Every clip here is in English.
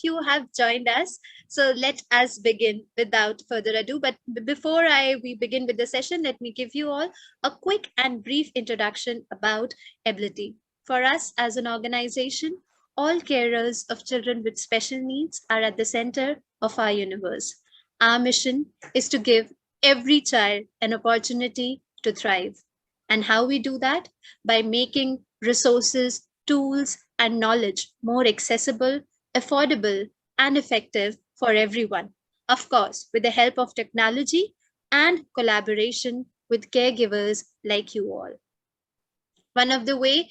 you have joined us. So let us begin without further ado. But before we begin with the session, let me give you all a quick and brief introduction about Ability. For us as an organization, all carers of children with special needs are at the center of our universe. Our mission is to give every child an opportunity to thrive. And how we do that? By making resources, tools, and knowledge more accessible, affordable, and effective for everyone. Of course, with the help of technology and collaboration with caregivers like you all. One of the way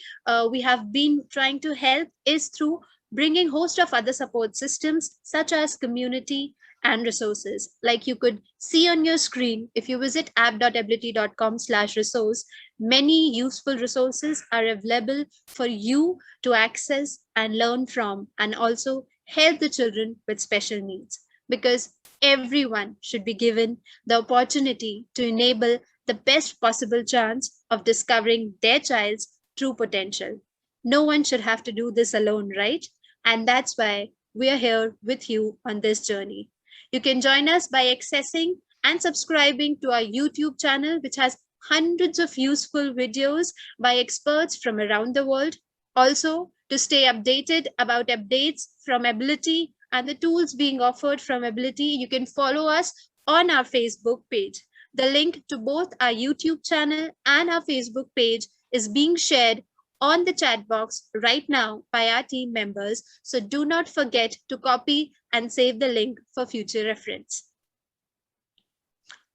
we have been trying to help is through bringing host of other support systems such as community and resources. Like you could see on your screen, if you visit app.ability.com/resource, many useful resources are available for you to access and learn from, and also help the children with special needs. Because everyone should be given the opportunity to enable the best possible chance of discovering their child's true potential. No one should have to do this alone, right? And that's why we are here with you on this journey. You can join us by accessing and subscribing to our YouTube channel, which has hundreds of useful videos by experts from around the world. Also, to stay updated about updates from Ability and the tools being offered from Ability, you can follow us on our Facebook page. The link to both our YouTube channel and our Facebook page is being shared on the chat box right now by our team members. So do not forget to copy and save the link for future reference.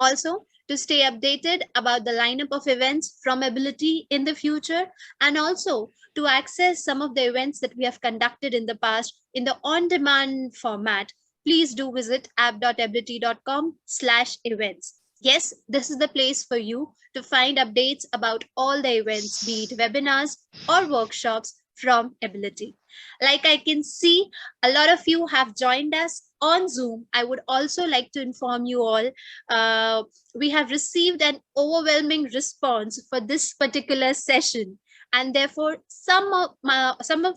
Also, to stay updated about the lineup of events from Ability in the future, and also to access some of the events that we have conducted in the past in the on-demand format, please do visit app.ability.com/events. Yes, this is the place for you to find updates about all the events, be it webinars or workshops from Ability. Like I can see, a lot of you have joined us on Zoom. I would also like to inform you all, we have received an overwhelming response for this particular session. And therefore, some of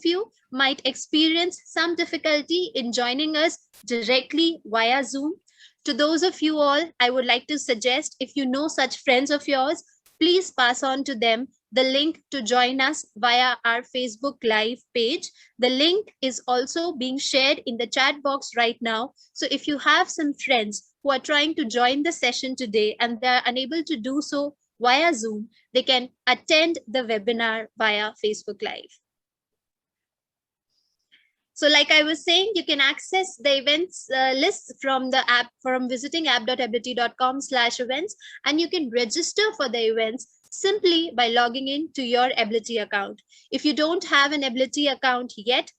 you might experience some difficulty in joining us directly via Zoom. To those of you all, I would like to suggest, if you know such friends of yours, please pass on to them the link to join us via our Facebook Live page. The link is also being shared in the chat box right now. So if you have some friends who are trying to join the session today and they're unable to do so via Zoom, they can attend the webinar via Facebook Live. So like I was saying, you can access the events list from the app from visiting app.ability.com/events, and you can register for the events simply by logging in to your Ability account. If you don't have an Ability account yet,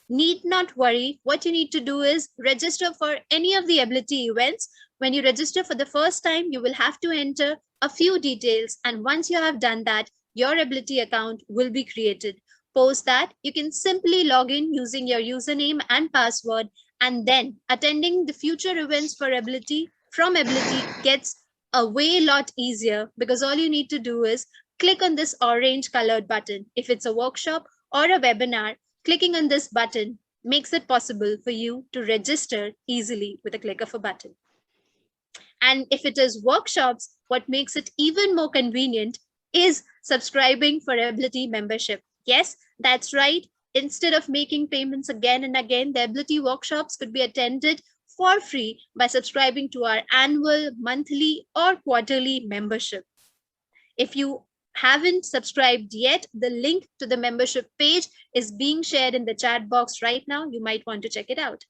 need not worry. What you need to do is register for any of the Ability events. When you register for the first time, you will have to enter a few details, and once you have done that, your Ability account will be created. Post that, you can simply log in using your username and password, and then attending the future events for Ability from Ability gets a lot easier, because all you need to do is click on this orange colored button. If it's a workshop or a webinar, clicking on this button makes it possible for you to register easily with a click of a button. And if it is workshops, what makes it even more convenient is subscribing for Ability membership. Yes, that's right. Instead of making payments again and again, the Ability workshops could be attended for free by subscribing to our annual, monthly, or quarterly membership. If you haven't subscribed yet, the link to the membership page is being shared in the chat box right now. You might want to check it out.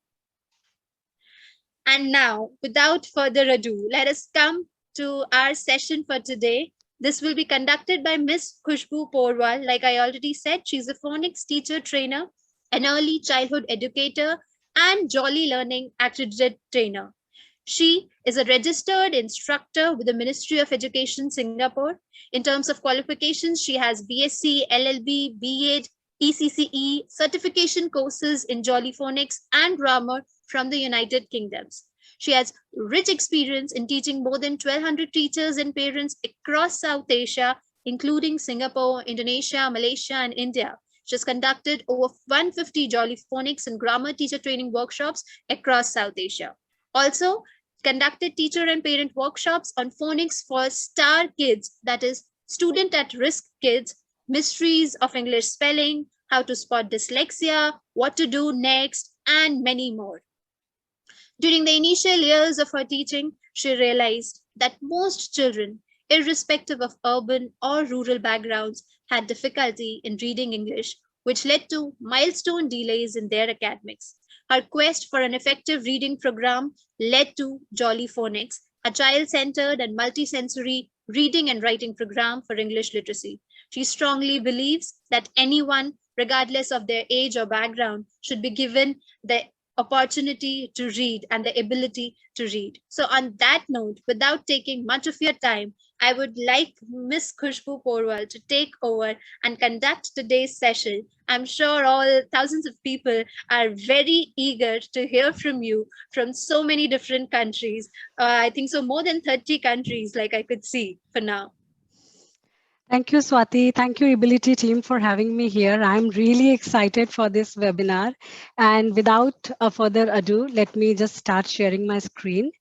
And now, without further ado, let us come to our session for today. This will be conducted by Miss Khushbu Porwal. Like I already said, she's a phonics teacher trainer, an early childhood educator, and Jolly Learning accredited trainer. She is a registered instructor with the Ministry of Education, Singapore. In terms of qualifications, she has BSc, LLB, B.Ed, ECCE, certification courses in Jolly Phonics and Grammar from the United Kingdoms. She has rich experience in teaching more than 1,200 teachers and parents across South Asia, including Singapore, Indonesia, Malaysia, and India. which has conducted over 150 Jolly Phonics and grammar teacher training workshops across South Asia. Also, conducted teacher and parent workshops on phonics for STAR kids, that is, student at risk kids, mysteries of English spelling, how to spot dyslexia, what to do next, and many more. During the initial years of her teaching, she realized that most children, irrespective of urban or rural backgrounds, had difficulty in reading English, which led to milestone delays in their academics. Her quest for an effective reading program led to Jolly Phonics, a child centered and multisensory reading and writing program for English literacy. She strongly believes that anyone, regardless of their age or background, should be given the opportunity to read and the ability to read. So, on that note, without taking much of your time, I would like Miss Khushbu Porwal to take over and conduct today's session. I'm sure all thousands of people are very eager to hear from you from so many different countries. I think so, more than 30 countries, like I could see for now. Thank you, Swati. Thank you, Ability team, for having me here. I'm really excited for this webinar. And without further ado, let me just start sharing my screen.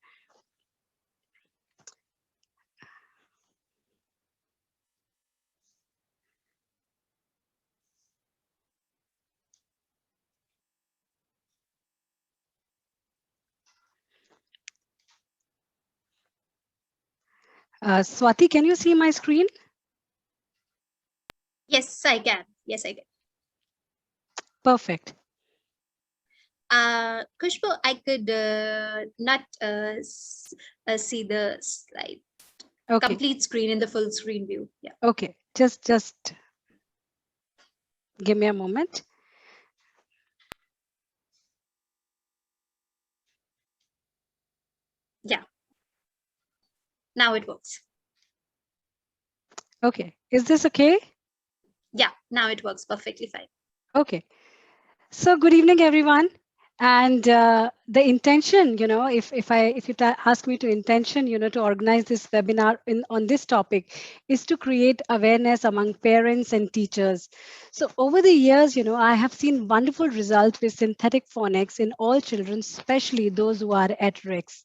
Swati, can you see my screen? Yes, I can. Yes, I can. Perfect. Khushbu, I could not see the slide. Okay. Complete screen in the full screen view. Yeah. Okay. Just give me a moment. Yeah. Now it works. Okay. Is this okay? Yeah. Now it works perfectly fine. Okay. So good evening, everyone. And the intention, if you ask me to intention, to organize this webinar on this topic is to create awareness among parents and teachers. So over the years, I have seen wonderful results with synthetic phonics in all children, especially those who are at risk.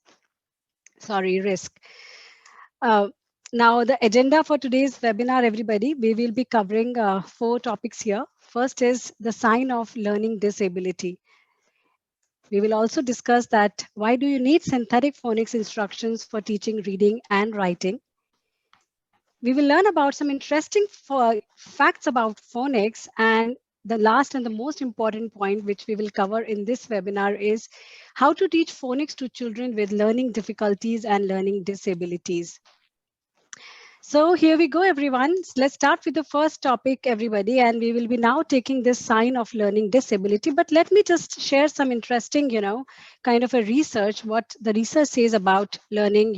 Now, the agenda for today's webinar, everybody, we will be covering 4 topics here. First is the sign of learning disability. We will also discuss that why do you need synthetic phonics instructions for teaching reading and writing. We will learn about some interesting facts about phonics, and the last and the most important point which we will cover in this webinar is how to teach phonics to children with learning difficulties and learning disabilities. So here we go, everyone. Let's start with the first topic, everybody, and we will be now taking this sign of learning disability. But let me just share some interesting, kind of a research, what the research says about learning,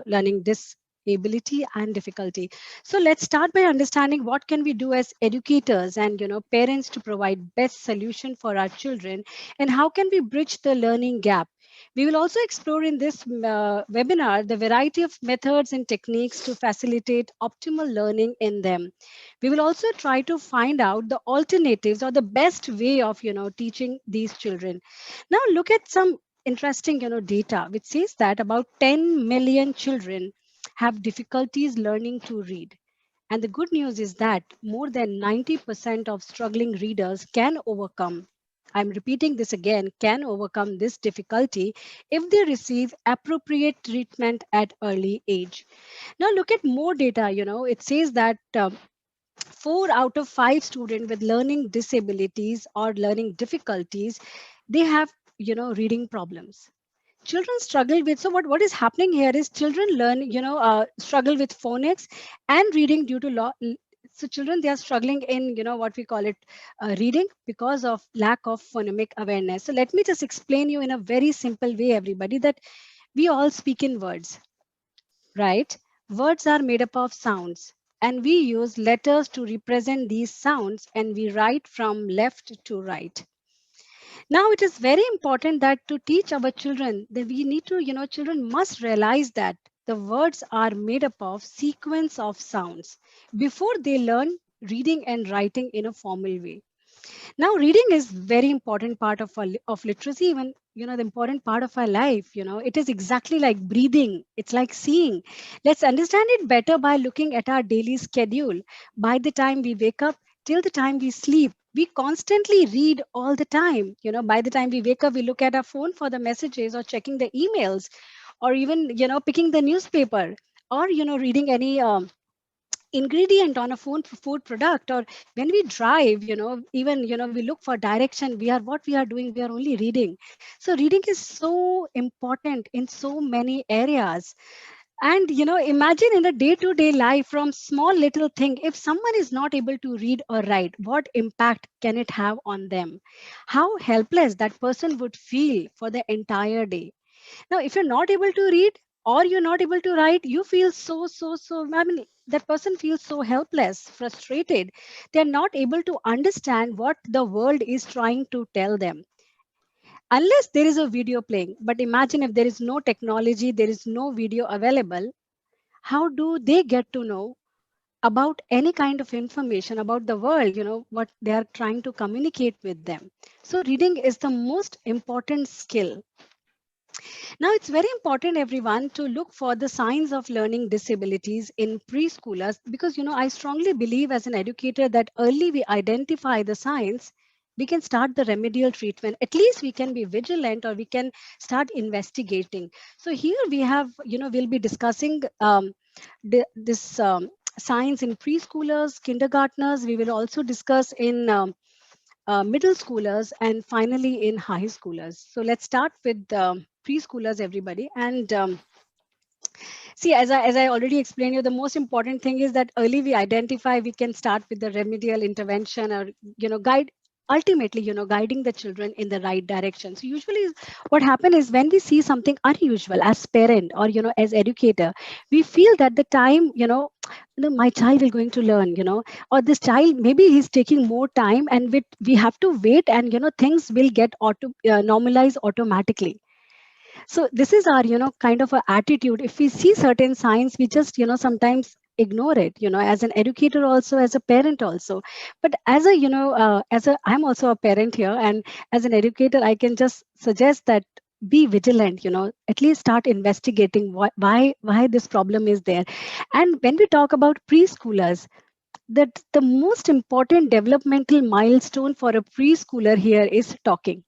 learning disability and difficulty. So let's start by understanding what can we do as educators and, parents to provide best solution for our children, and how can we bridge the learning gap. We will also explore in this webinar the variety of methods and techniques to facilitate optimal learning in them. We will also try to find out the alternatives or the best way of teaching these children. Now look at some interesting data which says that about 10 million children have difficulties learning to read. And the good news is that more than 90% of struggling readers can overcome, I'm repeating this again, can overcome this difficulty if they receive appropriate treatment at early age. Now look at more data, it says that 4 out of 5 students with learning disabilities or learning difficulties, they have, reading problems. Children struggle with, so what is happening here is children learn, struggle with phonics and reading due to so children, they are struggling in, what we call it, reading because of lack of phonemic awareness. So let me just explain you in a very simple way, everybody, that we all speak in words, right? Words are made up of sounds, and we use letters to represent these sounds, and we write from left to right. Now it is very important that to teach our children that we need to, children must realize that the words are made up of sequence of sounds before they learn reading and writing in a formal way. Now, reading is very important part of of literacy, even the important part of our life. It is exactly like breathing. It's like seeing. Let's understand it better by looking at our daily schedule. By the time we wake up till the time we sleep, we constantly read all the time. By the time we wake up, we look at our phone for the messages or checking the emails, or even picking the newspaper, or reading any ingredient on a food product, or when we drive, even we look for direction, we are doing, we are only reading. So reading is so important in so many areas. And imagine in a day-to-day life, from small little thing, if someone is not able to read or write, what impact can it have on them? How helpless that person would feel for the entire day. Now, if you're not able to read or you're not able to write, you feel so, I mean, that person feels so helpless, frustrated. They're not able to understand what the world is trying to tell them unless there is a video playing. But imagine if there is no technology, there is no video available, how do they get to know about any kind of information about the world, what they are trying to communicate with them? So, reading is the most important skill. Now, it's very important, everyone, to look for the signs of learning disabilities in preschoolers because, I strongly believe as an educator that early we identify the signs, we can start the remedial treatment. At least we can be vigilant or we can start investigating. So here we have, we'll be discussing this signs in preschoolers, kindergartners. We will also discuss in middle schoolers, and finally in high schoolers. So let's start with preschoolers, everybody. And see, as I already explained you, the most important thing is that early we identify, we can start with the remedial intervention, or guide, ultimately guiding the children in the right direction. So usually what happens is when we see something unusual as parent or as educator, we feel that the time my child is going to learn, or this child maybe he's taking more time, and we have to wait, and things will get normalized automatically. So this is our kind of a attitude. If we see certain signs, we just sometimes ignore it, as an educator also, as a parent also. But as a I'm also a parent here, and as an educator I can just suggest that be vigilant, at least start investigating why this problem is there. And when we talk about preschoolers, that the most important developmental milestone for a preschooler here is talking.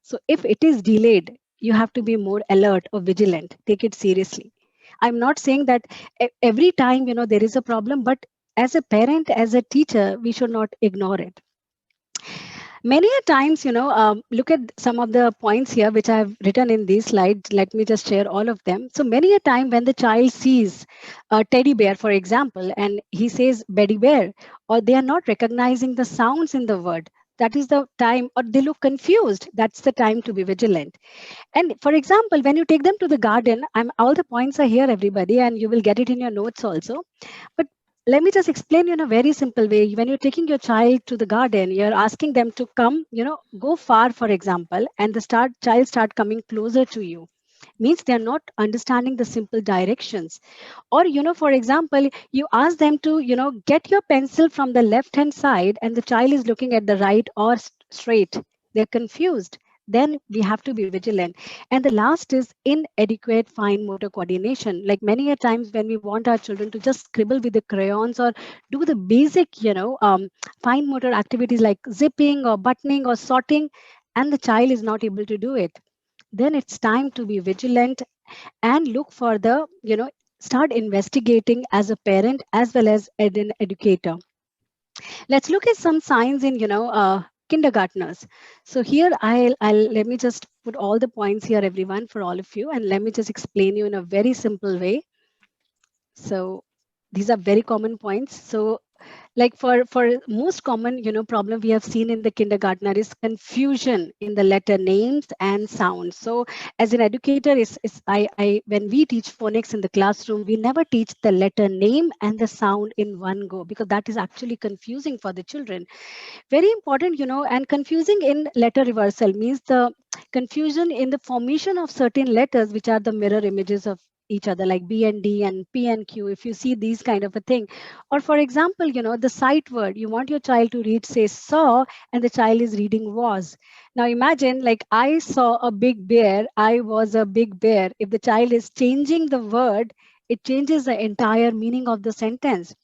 So if it is delayed, you have to be more alert or vigilant. Take it seriously. I'm not saying that every time there is a problem, but as a parent, as a teacher, we should not ignore it. Many a times, look at some of the points here which I've written in these slides. Let me just share all of them. So many a time when the child sees a teddy bear, for example, and he says beddy bear, or they are not recognizing the sounds in the word, that is the time, or they look confused, that's the time to be vigilant. And for example, when you take them to the garden, all the points are here, everybody, and you will get it in your notes also. But let me just explain you in a very simple way. When you're taking your child to the garden, you're asking them to come, go far, for example, and the child start coming closer to you. Means they're not understanding the simple directions. Or, for example, you ask them to, get your pencil from the left hand side, and the child is looking at the right or straight. They're confused. Then we have to be vigilant. And the last is inadequate fine motor coordination. Like many a times when we want our children to just scribble with the crayons or do the basic, fine motor activities like zipping or buttoning or sorting, and the child is not able to do it, then it's time to be vigilant and look for the, start investigating as a parent as well as an educator. Let's look at some signs in, kindergartners. So here I'll let me just put all the points here, everyone, for all of you, and let me just explain you in a very simple way. So these are very common points. So like for most common problem we have seen in the kindergartner is confusion in the letter names and sounds. So as an educator, is I when we teach phonics in the classroom, we never teach the letter name and the sound in one go, because that is actually confusing for the children. Very important, and confusing in letter reversal means the confusion in the formation of certain letters which are the mirror images of each other, like B and D and P and Q, if you see these kind of a thing. Or for example, the sight word, you want your child to read, say, saw, and the child is reading was. Now imagine, like, I saw a big bear, I was a big bear. If the child is changing the word, it changes the entire meaning of the sentence.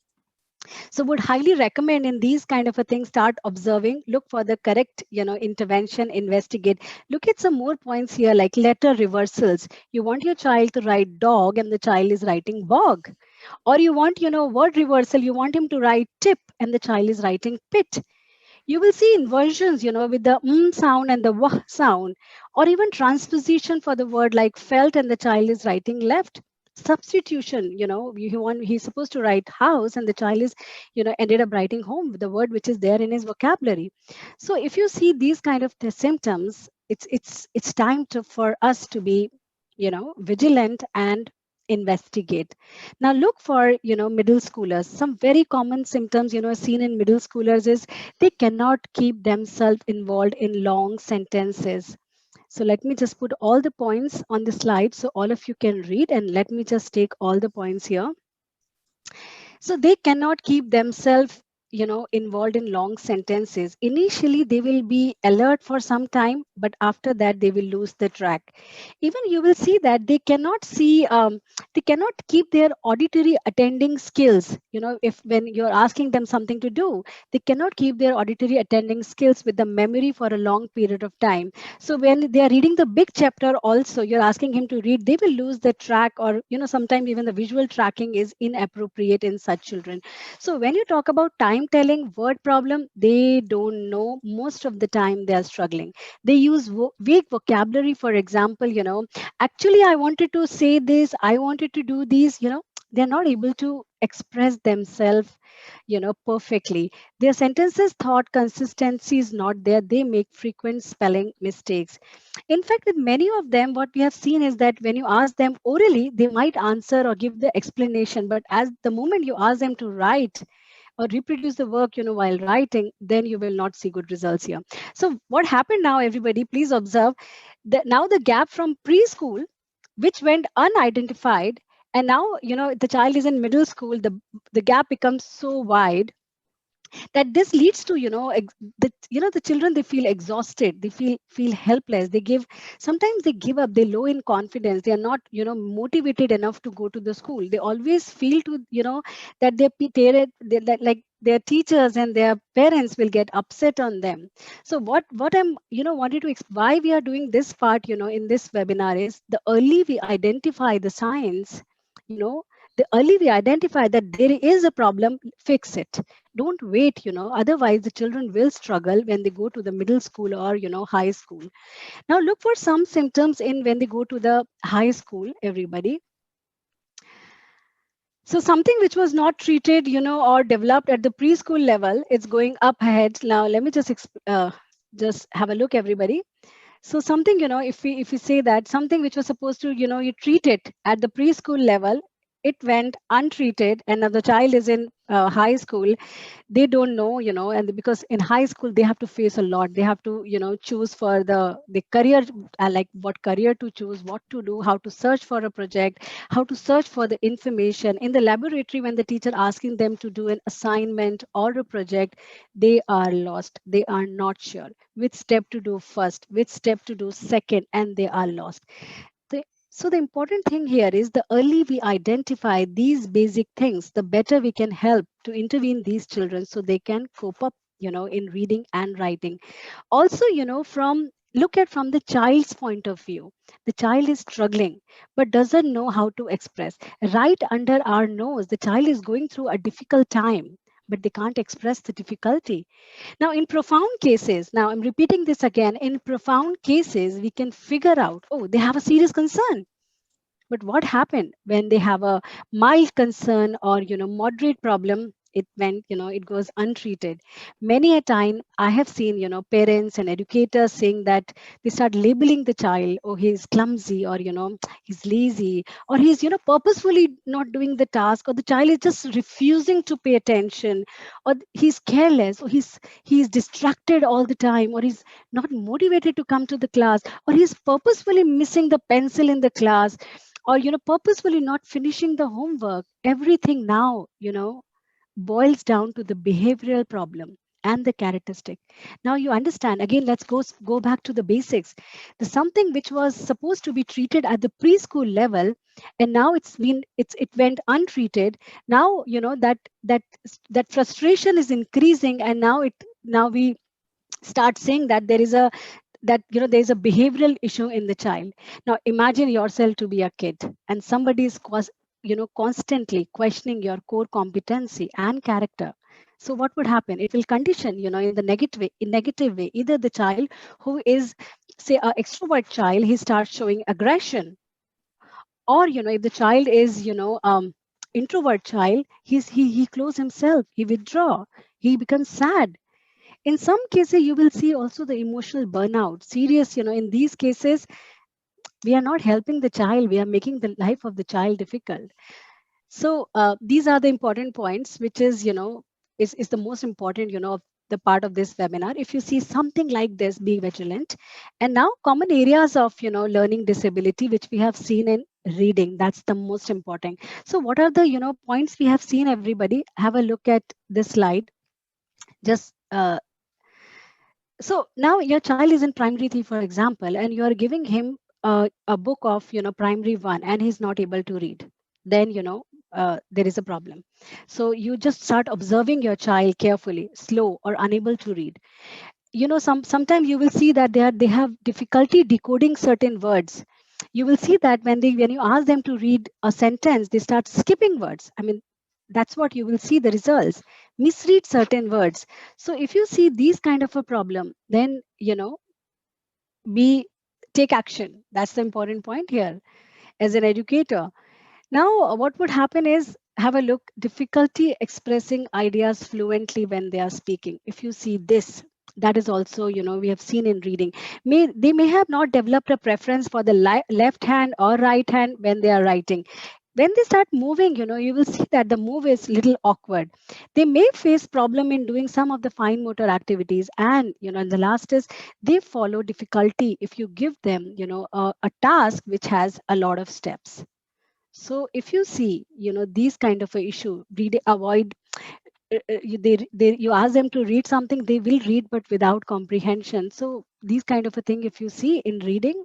So would highly recommend in these kind of a thing, start observing, look for the correct intervention, investigate. Look at some more points here, like letter reversals. You want your child to write dog and the child is writing bog. Or you want word reversal, you want him to write tip and the child is writing pit. You will see inversions with the sound and the wah sound. Or even transposition for the word, like felt and the child is writing left. Substitution, he's supposed to write house and the child is ended up writing home, the word which is there in his vocabulary. So if you see these kind of the symptoms, it's time for us to be vigilant and investigate. Now look for middle schoolers. Some very common symptoms seen in middle schoolers is they cannot keep themselves involved in long sentences. So let me just put all the points on the slide so all of you can read, and let me just take all the points here. So they cannot keep themselves involved in long sentences. Initially they will be alert for some time, but after that they will lose the track. Even you will see that they cannot see, they cannot keep their auditory attending skills. If when you're asking them something to do, they cannot keep their auditory attending skills with the memory for a long period of time. So when they are reading the big chapter also, you're asking him to read, they will lose the track, or sometimes even the visual tracking is inappropriate in such children. So when you talk about time telling word problem, they don't know. Most of the time they are struggling. They use vague vocabulary. For example, actually I wanted to say this, I wanted to do these, they're not able to express themselves perfectly. Their sentences thought consistency is not there. They make frequent spelling mistakes. In fact, with many of them, what we have seen is that when you ask them orally, they might answer or give the explanation, but as the moment you ask them to write or reproduce the work while writing, then you will not see good results here. So what happened now, everybody, please observe that now the gap from preschool, which went unidentified, and now the child is in middle school, the gap becomes so wide that this leads to the children, they feel exhausted, they feel helpless, they give, sometimes they give up, they low in confidence, they are not motivated enough to go to the school. They always feel to that that like their teachers and their parents will get upset on them. So what I'm wanted to why we are doing this part in this webinar is, the early we identify the signs, the early we identify that there is a problem, fix it. Don't wait, otherwise the children will struggle when they go to the middle school or high school. Now look for some symptoms in when they go to the high school, everybody. So something which was not treated or developed at the preschool level, it's going up ahead. Now let me just have a look, everybody. So something, if we say that something which was supposed to you treat it at the preschool level, it went untreated, and now the child is in high school, they don't know, and because in high school they have to face a lot, they have to choose for the career, like what career to choose, what to do, how to search for a project, how to search for the information in the laboratory. When the teacher asking them to do an assignment or a project, they are lost, they are not sure which step to do first, which step to do second, and they are lost. So the important thing here is, the early we identify these basic things, the better we can help to intervene these children so they can cope up, in reading and writing. Also, from look at from the child's point of view. The child is struggling but doesn't know how to express. Right under our nose, the child is going through a difficult time, but they can't express the difficulty. Now, in profound cases, now I'm repeating this again, in profound cases, we can figure out, oh, they have a serious concern. But what happened when they have a mild concern or moderate problem? It went, it goes untreated. Many a time I have seen, parents and educators saying that they start labeling the child, oh, he's clumsy, or he's lazy, or he's purposefully not doing the task, or the child is just refusing to pay attention, or he's careless, or he's distracted all the time, or he's not motivated to come to the class, or he's purposefully missing the pencil in the class. or purposefully not finishing the homework. Everything now boils down to the behavioral problem and the characteristic. Now you understand. Again, let's go back to the basics. The something which was supposed to be treated at the preschool level, and now it went untreated. Now that frustration is increasing, and now we start saying that there is a behavioral issue in the child. Now imagine yourself to be a kid, and somebody is constantly questioning your core competency and character. So what would happen? It will condition in the negative way. Either the child who is, say, a extrovert child, he starts showing aggression, or if the child is introvert child, he close himself, he withdraw, he becomes sad. In some cases you will see also the emotional burnout, serious. In these cases, we are not helping the child, we are making the life of the child difficult. So these are the important points, which is the most important of the part of this webinar. If you see something like this, be vigilant. And now common areas of learning disability, which we have seen in reading, that's the most important. So what are the points we have seen? Everybody have a look at this slide. Just so now your child is in primary 3, for example, and you are giving him a book of primary 1, and he's not able to read. Then there is a problem. So you just start observing your child carefully, slow or unable to read. Sometimes you will see that they have difficulty decoding certain words. You will see that when you ask them to read a sentence, they start skipping words. I mean, that's what you will see the results. Misread certain words. So if you see these kind of a problem, then we take action. That's the important point here as an educator. Now, what would happen is, have a look, difficulty expressing ideas fluently when they are speaking. If you see this, that is also, we have seen in reading. They may have not developed a preference for the left hand or right hand when they are writing. When they start moving, you will see that the move is little awkward. They may face problem in doing some of the fine motor activities. And, and the last is, they follow difficulty if you give them, a task which has a lot of steps. So if you see, these kind of a issue, avoid, you ask them to read something, they will read, but without comprehension. So these kind of a thing, if you see in reading,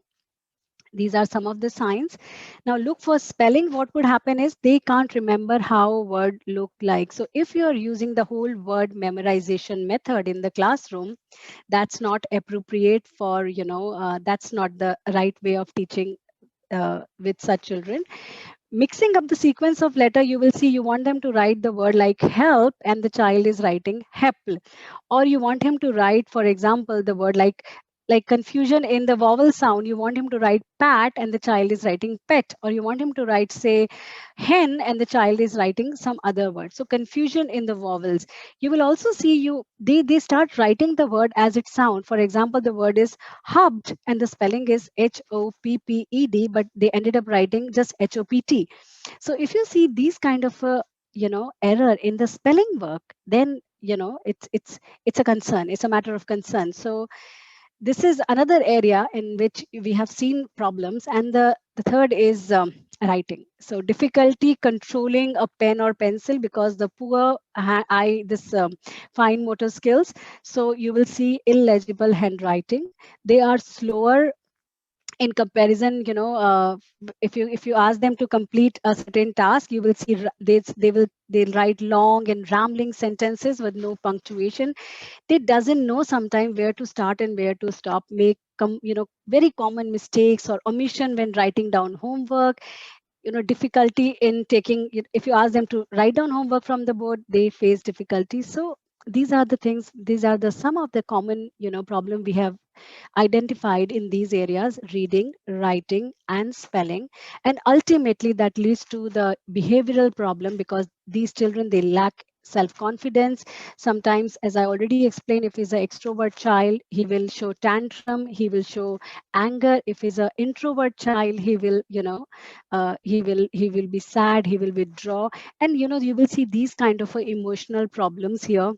these are some of the signs. Now look for spelling. What would happen is, they can't remember how a word look like. So if you're using the whole word memorization method in the classroom, that's not appropriate for, that's not the right way of teaching with such children. Mixing up the sequence of letter, you will see you want them to write the word like help, and the child is writing hepl. Or you want him to write, for example, the word like confusion in the vowel sound, you want him to write pat and the child is writing pet. Or you want him to write, say, hen, and the child is writing some other word. So confusion in the vowels. You will also see they start writing the word as it sound. For example, the word is hubbed and the spelling is HOPPED, but they ended up writing just HOPT. So if you see these kind of a error in the spelling work, then it's a concern, it's a matter of concern. So this is another area in which we have seen problems. And the third is writing. So difficulty controlling a pen or pencil because the poor eye, this fine motor skills. So you will see illegible handwriting. They are slower in comparison. If you ask them to complete a certain task, you will see they'll write long and rambling sentences with no punctuation. They doesn't know sometimes where to start and where to stop, make very common mistakes or omission when writing down homework. Difficulty in taking, if you ask them to write down homework from the board, they face difficulty. So these are the things, these are the some of the common problem we have identified in these areas: reading, writing, and spelling. And ultimately that leads to the behavioral problem, because these children, they lack self-confidence. Sometimes, as I already explained, if he's an extrovert child, he will show tantrum, he will show anger. If he's an introvert child, he will he will be sad, he will withdraw. And you will see these kind of emotional problems here.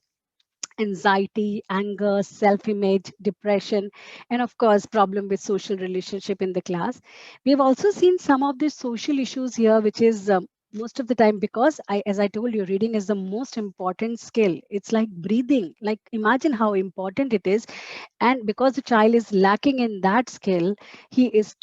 anxiety, anger, self-image, depression, and of course, problem with social relationship in the class. We've also seen some of the social issues here, which is most of the time because as I told you, reading is the most important skill. It's like breathing. Like imagine how important it is, and because the child is lacking in that skill, he is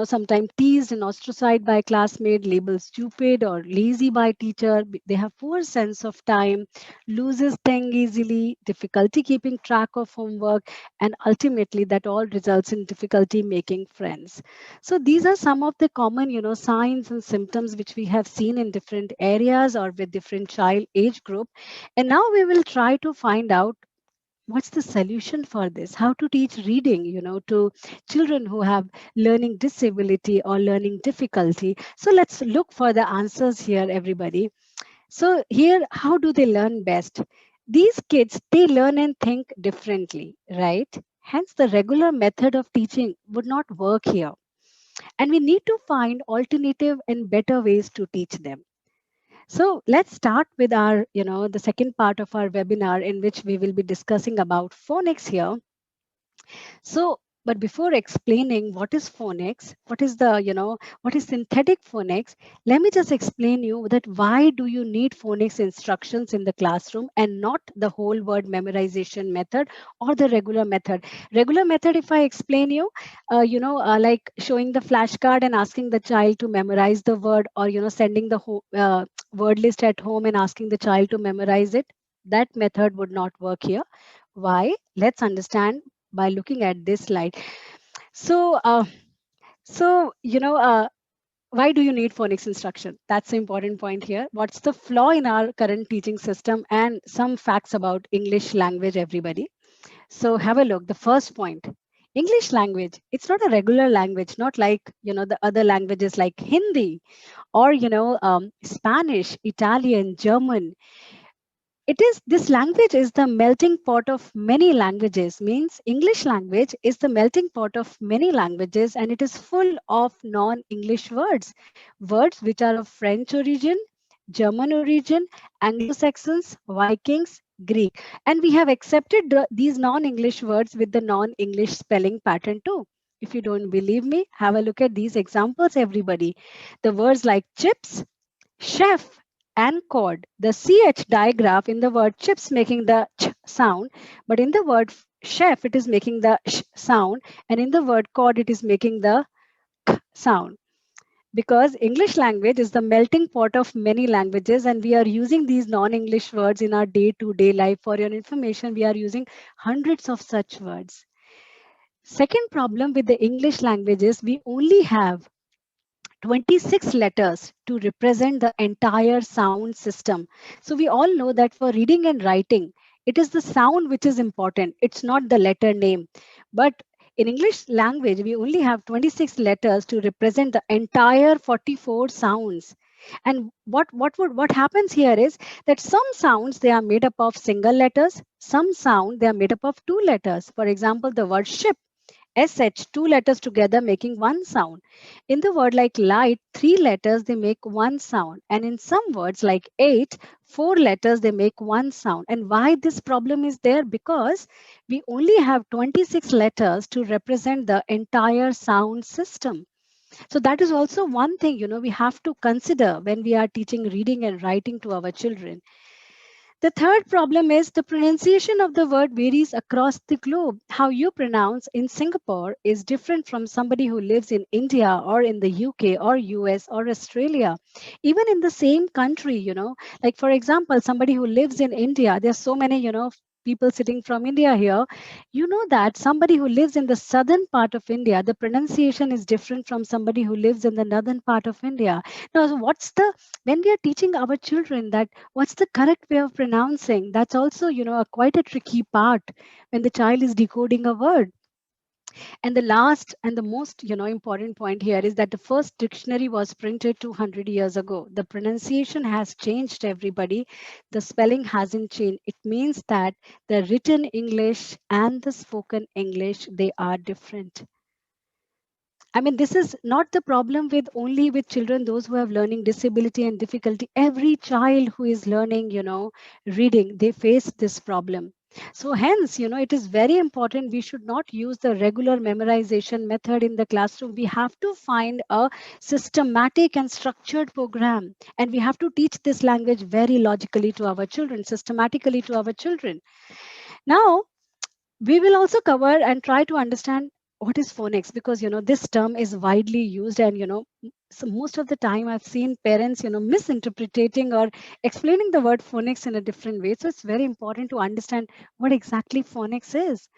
sometimes teased and ostracized by classmate, labeled stupid or lazy by teacher. They have poor sense of time, loses things easily, difficulty keeping track of homework, and ultimately that all results in difficulty making friends. So these are some of the common signs and symptoms which we have seen in different areas or with different child age group. And now we will try to find out what's the solution for this, how to teach reading to children who have learning disability or learning difficulty. So let's look for the answers here, everybody. So here, how do they learn best? These kids, they learn and think differently, right? Hence the regular method of teaching would not work here, and we need to find alternative and better ways to teach them. So let's start with our, the second part of our webinar, in which we will be discussing about phonics here. So, but before explaining what is phonics, what is what is synthetic phonics, let me just explain you that why do you need phonics instructions in the classroom and not the whole word memorization method or the regular method. Regular method, if I explain you, like showing the flashcard and asking the child to memorize the word, or, sending the word list at home and asking the child to memorize it, that method would not work here. Why? Let's understand by looking at this slide. So, why do you need phonics instruction? That's the important point here. What's the flaw in our current teaching system, and some facts about English language, everybody. So have a look. The first point, English language, it's not a regular language, not like, the other languages like Hindi or, Spanish, Italian, German. It is, this language is the melting pot of many languages, means English language is the melting pot of many languages, and it is full of non-English words which are of French origin, German origin, Anglo-Saxons, Vikings, Greek. And we have accepted these non-English words with the non-English spelling pattern too. If you don't believe me, have a look at these examples, everybody. The words like chips, chef, and chord. The CH digraph in the word chips making the ch sound, but in the word chef it is making the sh sound, and in the word chord it is making the k sound. Because English language is the melting pot of many languages, and we are using these non-English words in our day-to-day life. For your information, we are using hundreds of such words. Second problem with the English language is we only have 26 letters to represent the entire sound system. So we all know that for reading and writing, it is the sound which is important. It's not the letter name. But in English language, we only have 26 letters to represent the entire 44 sounds. And what happens here is that some sounds, they are made up of single letters, some sound they are made up of two letters. For example, the word ship, SH, two letters together making one sound. In the word like light, three letters they make one sound. And in some words like eight, four letters they make one sound. And why this problem is there? Because we only have 26 letters to represent the entire sound system. So that is also one thing, we have to consider when we are teaching reading and writing to our children. The third problem is the pronunciation of the word varies across the globe. How you pronounce in Singapore is different from somebody who lives in India or in the UK or US or Australia. Even in the same country, like for example, somebody who lives in India, there's so many, people sitting from India here. You know that somebody who lives in the southern part of India, the pronunciation is different from somebody who lives in the northern part of India. Now, so when we are teaching our children that what's the correct way of pronouncing, that's also quite a tricky part when the child is decoding a word. And the last and the most important point here is that the first dictionary was printed 200 years ago. The pronunciation has changed, everybody. The spelling hasn't changed. It means that the written English and the spoken English, they are different. I mean, this is not the problem with only with children, those who have learning disability and difficulty. Every child who is learning, reading, they face this problem. So hence, it is very important. We should not use the regular memorization method in the classroom. We have to find a systematic and structured program. And we have to teach this language very logically to our children, systematically to our children. Now, we will also cover and try to understand what is phonics, because this term is widely used, and so most of the time I've seen parents misinterpreting or explaining the word phonics in a different way. So it's very important to understand what exactly phonics is.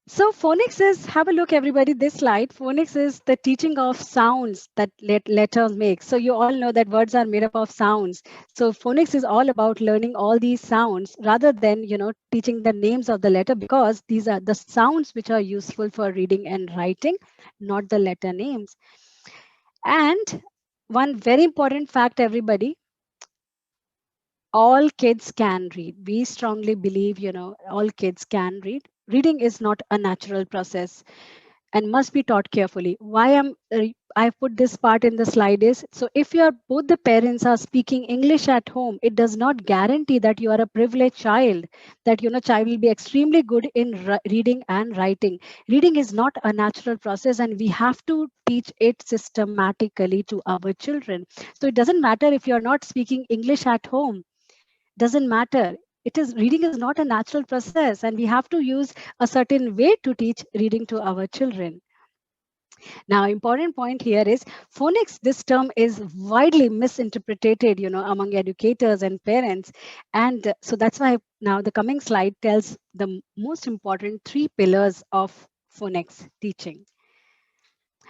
So phonics is, have a look everybody, this slide. Phonics is the teaching of sounds that letters make. So you all know that words are made up of sounds. So phonics is all about learning all these sounds rather than, teaching the names of the letter, because these are the sounds which are useful for reading and writing, not the letter names. And one very important fact, everybody, all kids can read. We strongly believe, all kids can read. Reading is not a natural process and must be taught carefully. Why I put this part in the slide is, so if you are both the parents are speaking English at home, it does not guarantee that you are a privileged child, that child will be extremely good in reading and writing. Reading is not a natural process, and we have to teach it systematically to our children. So it doesn't matter if you are not speaking English at home, doesn't matter. It is, reading is not a natural process, and we have to use a certain way to teach reading to our children. Now, important point here is phonics. This term is widely misinterpreted, among educators and parents. And so that's why now the coming slide tells the most important 3 pillars of phonics teaching.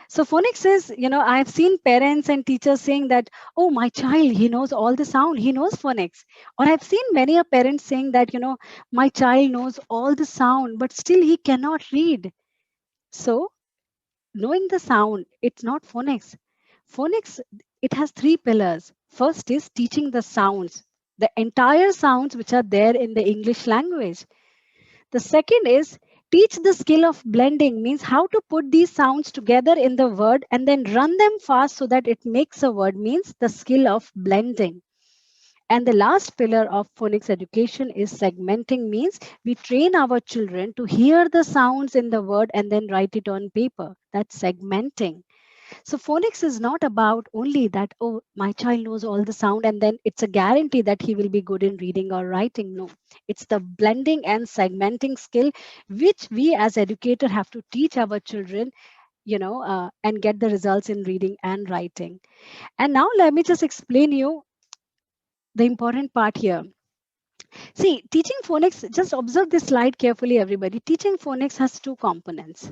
So phonics is, I've seen parents and teachers saying that, oh, my child, he knows all the sound, he knows phonics. Or I've seen many a parents saying that, my child knows all the sound, but still he cannot read. So knowing the sound, it's not phonics. Phonics, it has 3 pillars. First is teaching the sounds, the entire sounds which are there in the English language. The second is teach the skill of blending, means how to put these sounds together in the word and then run them fast so that it makes a word, means the skill of blending. And the last pillar of phonics education is segmenting, means we train our children to hear the sounds in the word and then write it on paper. That's segmenting. So phonics is not about only that, oh, my child knows all the sound and then it's a guarantee that he will be good in reading or writing. No, it's the blending and segmenting skill which we as educator have to teach our children, and get the results in reading and writing. And now let me just explain you the important part here. See, teaching phonics, just observe this slide carefully, everybody. Teaching phonics has 2 components.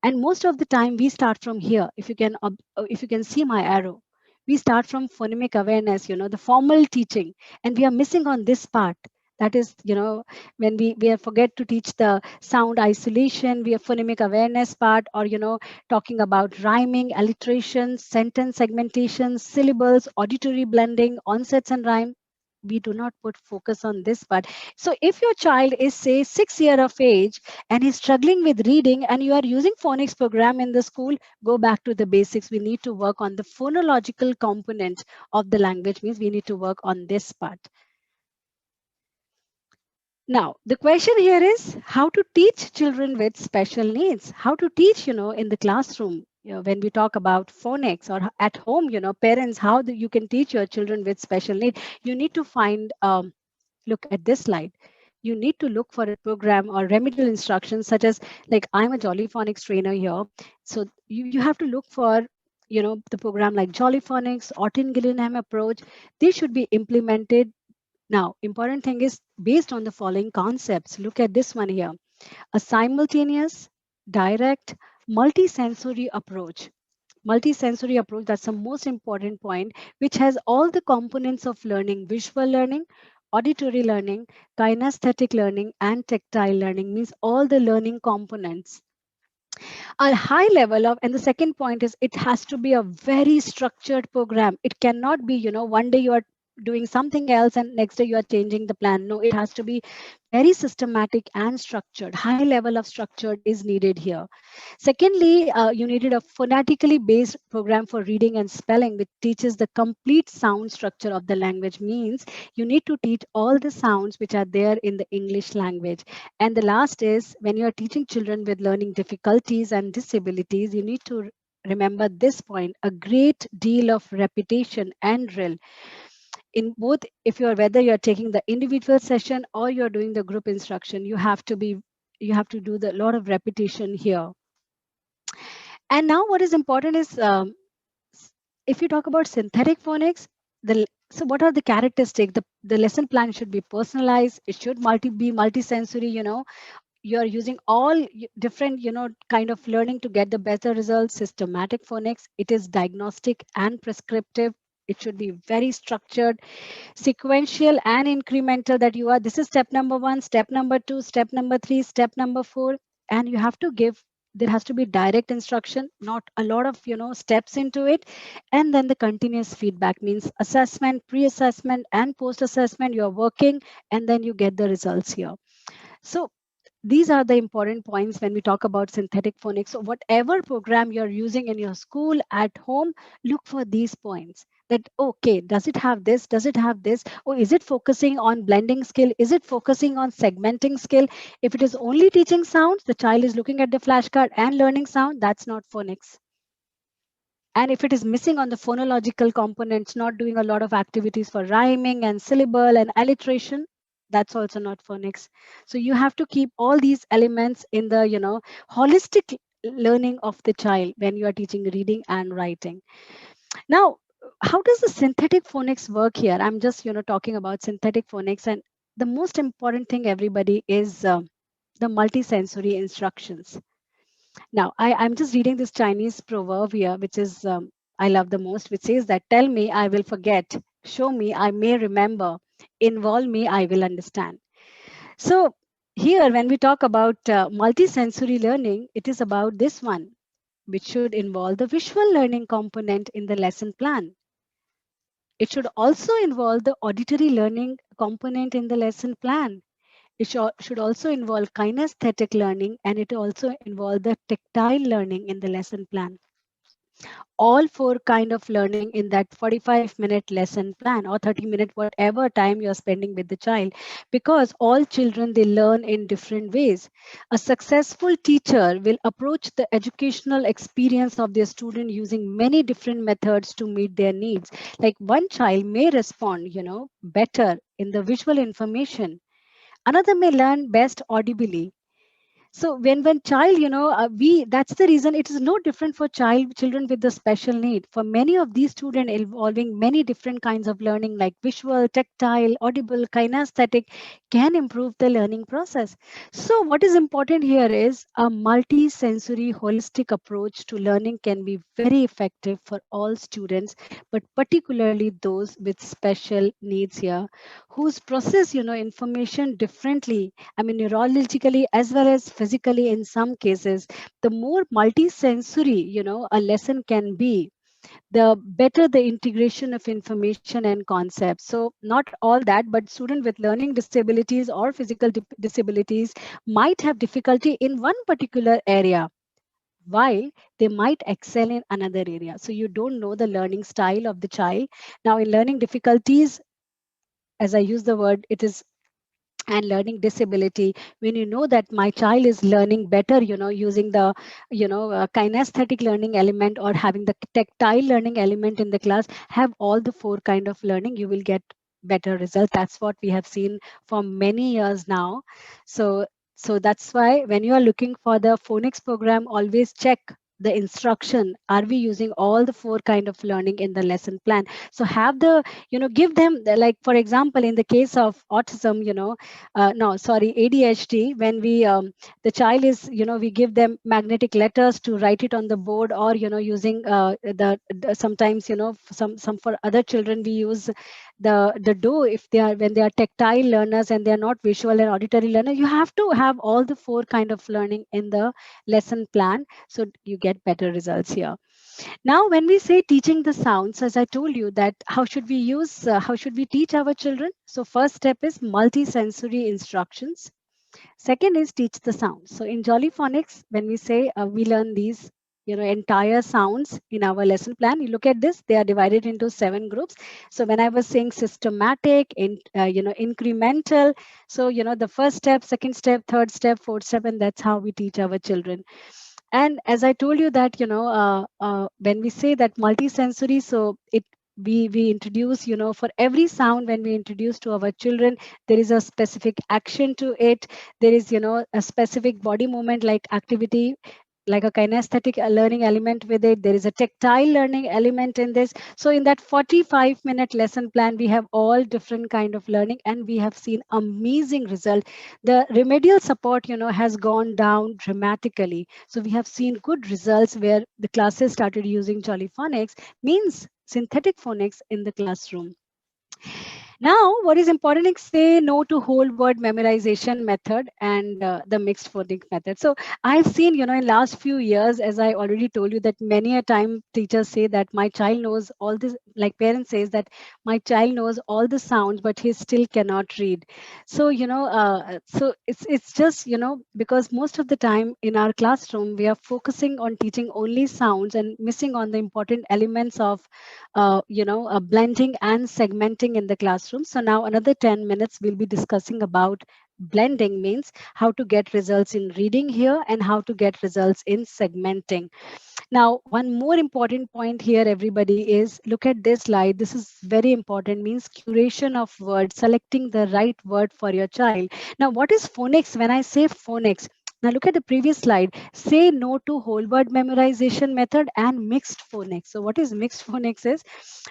And most of the time we start from here. If you can see my arrow, we start from phonemic awareness, the formal teaching, and we are missing on this part. That is, when we forget to teach the sound isolation, we have phonemic awareness part, or talking about rhyming, alliteration, sentence segmentation, syllables, auditory blending, onsets and rhyme. We do not put focus on this part. So if your child is, say, 6 years of age and is struggling with reading, and you are using phonics program in the school, go back to the basics. We need to work on the phonological component of the language, means we need to work on this part. Now, the question here is how to teach children with special needs, how to teach, in the classroom. When we talk about phonics, or at home, parents, how you can teach your children with special need. You need to find, look at this slide. You need to look for a program or remedial instructions, such as, like, I'm a Jolly Phonics trainer here. So you have to look for, the program like Jolly Phonics, Orton Gillingham approach. They should be implemented. Now, important thing is based on the following concepts. Look at this one here. A simultaneous, direct, multisensory approach. Multisensory approach, that's the most important point, which has all the components of learning: visual learning, auditory learning, kinesthetic learning, and tactile learning, means all the learning components. A high level of, and the second point is, it has to be a very structured program. It cannot be, one day you are doing something else and next day you are changing the plan. No, it has to be very systematic and structured. High level of structured is needed here. Secondly, you needed a phonetically based program for reading and spelling, which teaches the complete sound structure of the language. Means you need to teach all the sounds which are there in the English language. And the last is, when you are teaching children with learning difficulties and disabilities, you need to remember this point: a great deal of repetition and drill in both. If you're, whether you're taking the individual session or you're doing the group instruction, you have to do the lot of repetition here. And now what is important is, if you talk about synthetic phonics, so what are the characteristics? The lesson plan should be personalized. It should be multisensory. You're using all different kind of learning to get the better results. Systematic phonics, it is diagnostic and prescriptive. It should be very structured, sequential and incremental, that you are, this is step number 1, step number 2, step number 3, step number 4. And you have to give, there has to be direct instruction, not a lot of steps into it. And then the continuous feedback, means assessment, pre-assessment and post-assessment, you're working and then you get the results here. So these are the important points when we talk about synthetic phonics. So whatever program you're using in your school, at home, look for these points. That, okay, does it have this? Does it have this? Or is it focusing on blending skill? Is it focusing on segmenting skill? If it is only teaching sounds, the child is looking at the flashcard and learning sound, that's not phonics. And if it is missing on the phonological components, not doing a lot of activities for rhyming and syllable and alliteration, that's also not phonics. So you have to keep all these elements in the holistic learning of the child when you are teaching reading and writing. Now, how does the synthetic phonics work here? I'm just talking about synthetic phonics, and the most important thing, everybody, is the multisensory instructions. Now, I'm just reading this Chinese proverb here, which is I love the most, which says that, tell me, I will forget; show me, I may remember; involve me, I will understand. So here, when we talk about multisensory learning, it is about this one, which should involve the visual learning component in the lesson plan. It should also involve the auditory learning component in the lesson plan. It should also involve kinesthetic learning, and it also involve the tactile learning in the lesson plan. All four kind of learning in that 45-minute lesson plan, or 30-minute, whatever time you're spending with the child, because all children, they learn in different ways. A successful teacher will approach the educational experience of their student using many different methods to meet their needs. Like, one child may respond better in the visual information, another may learn best audibly. So when child, we, that's the reason it is no different for children with the special need. For many of these students involving many different kinds of learning, like visual, tactile, audible, kinesthetic, can improve the learning process. So what is important here is a multi-sensory holistic approach to learning can be very effective for all students, but particularly those with special needs here, whose process information differently, I mean, neurologically as well as physically in some cases. The more multisensory, a lesson can be, the better the integration of information and concepts. So not all that, but students with learning disabilities or physical disabilities might have difficulty in one particular area, while they might excel in another area. So you don't know the learning style of the child. Now, in learning difficulties, as I use the word, it is, and learning disability, when you know that my child is learning better using the kinesthetic learning element, or having the tactile learning element in the class, have all the four kind of learning, you will get better results. That's what we have seen for many years now. So that's why when you are looking for the phonics program, always check the instruction. Are we using all the four kind of learning in the lesson plan? So have the, give them like, for example, in the case of autism, no, sorry, ADHD, when we the child is, we give them magnetic letters to write it on the board, or using the sometimes, some for other children we use the do, if they are, when they are tactile learners and they are not visual and auditory learner. You have to have all the four kind of learning in the lesson plan, so you get better results here. Now, when we say teaching the sounds, as I told you that how should we teach our children? So first step is multi-sensory instructions. Second is teach the sounds. So in Jolly Phonics, when we say we learn these, entire sounds in our lesson plan, you look at this, they are divided into 7 groups. So when I was saying systematic, incremental, so, the first step, second step, third step, fourth step, and that's how we teach our children. And as I told you that, when we say that multisensory, so we introduce, for every sound, when we introduce to our children, there is a specific action to it. There is, a specific body movement like activity, like a kinesthetic learning element with it. There is a tactile learning element in this. So in that 45-minute lesson plan, we have all different kind of learning, and we have seen amazing result. The remedial support, has gone down dramatically. So we have seen good results where the classes started using Jolly Phonics, means synthetic phonics in the classroom. Now, what is important is say no to whole word memorization method and the mixed phonics method. So I've seen, in last few years, as I already told you, that many a time teachers say that my child knows all this, like parents says that my child knows all the sounds, but he still cannot read. So, so it's just, because most of the time in our classroom, we are focusing on teaching only sounds and missing on the important elements of blending and segmenting in the classroom. So now another 10 minutes we'll be discussing about blending, means how to get results in reading here and how to get results in segmenting. Now, one more important point here, everybody, is look at this slide. This is very important, means curation of words, selecting the right word for your child. Now, what is phonics? When I say phonics, now look at the previous slide. Say no to whole word memorization method and mixed phonics. So what is mixed phonics is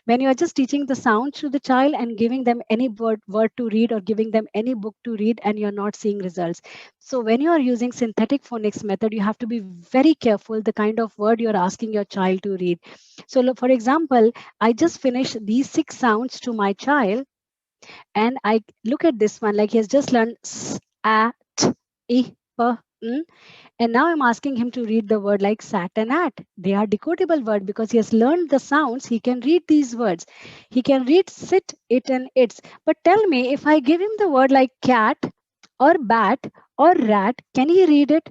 when you are just teaching the sound to the child and giving them any word to read or giving them any book to read, and you're not seeing results. So when you are using synthetic phonics method, you have to be very careful the kind of word you're asking your child to read. So look, for example, I just finished these 6 sounds to my child, and I look at this one, like he has just learned s, a, t, I, p, n. And now I'm asking him to read the word like sat and at. They are decodable word because he has learned the sounds. He can read these words. He can read sit, it, and its. But tell me, if I give him the word like cat or bat or rat, can he read it?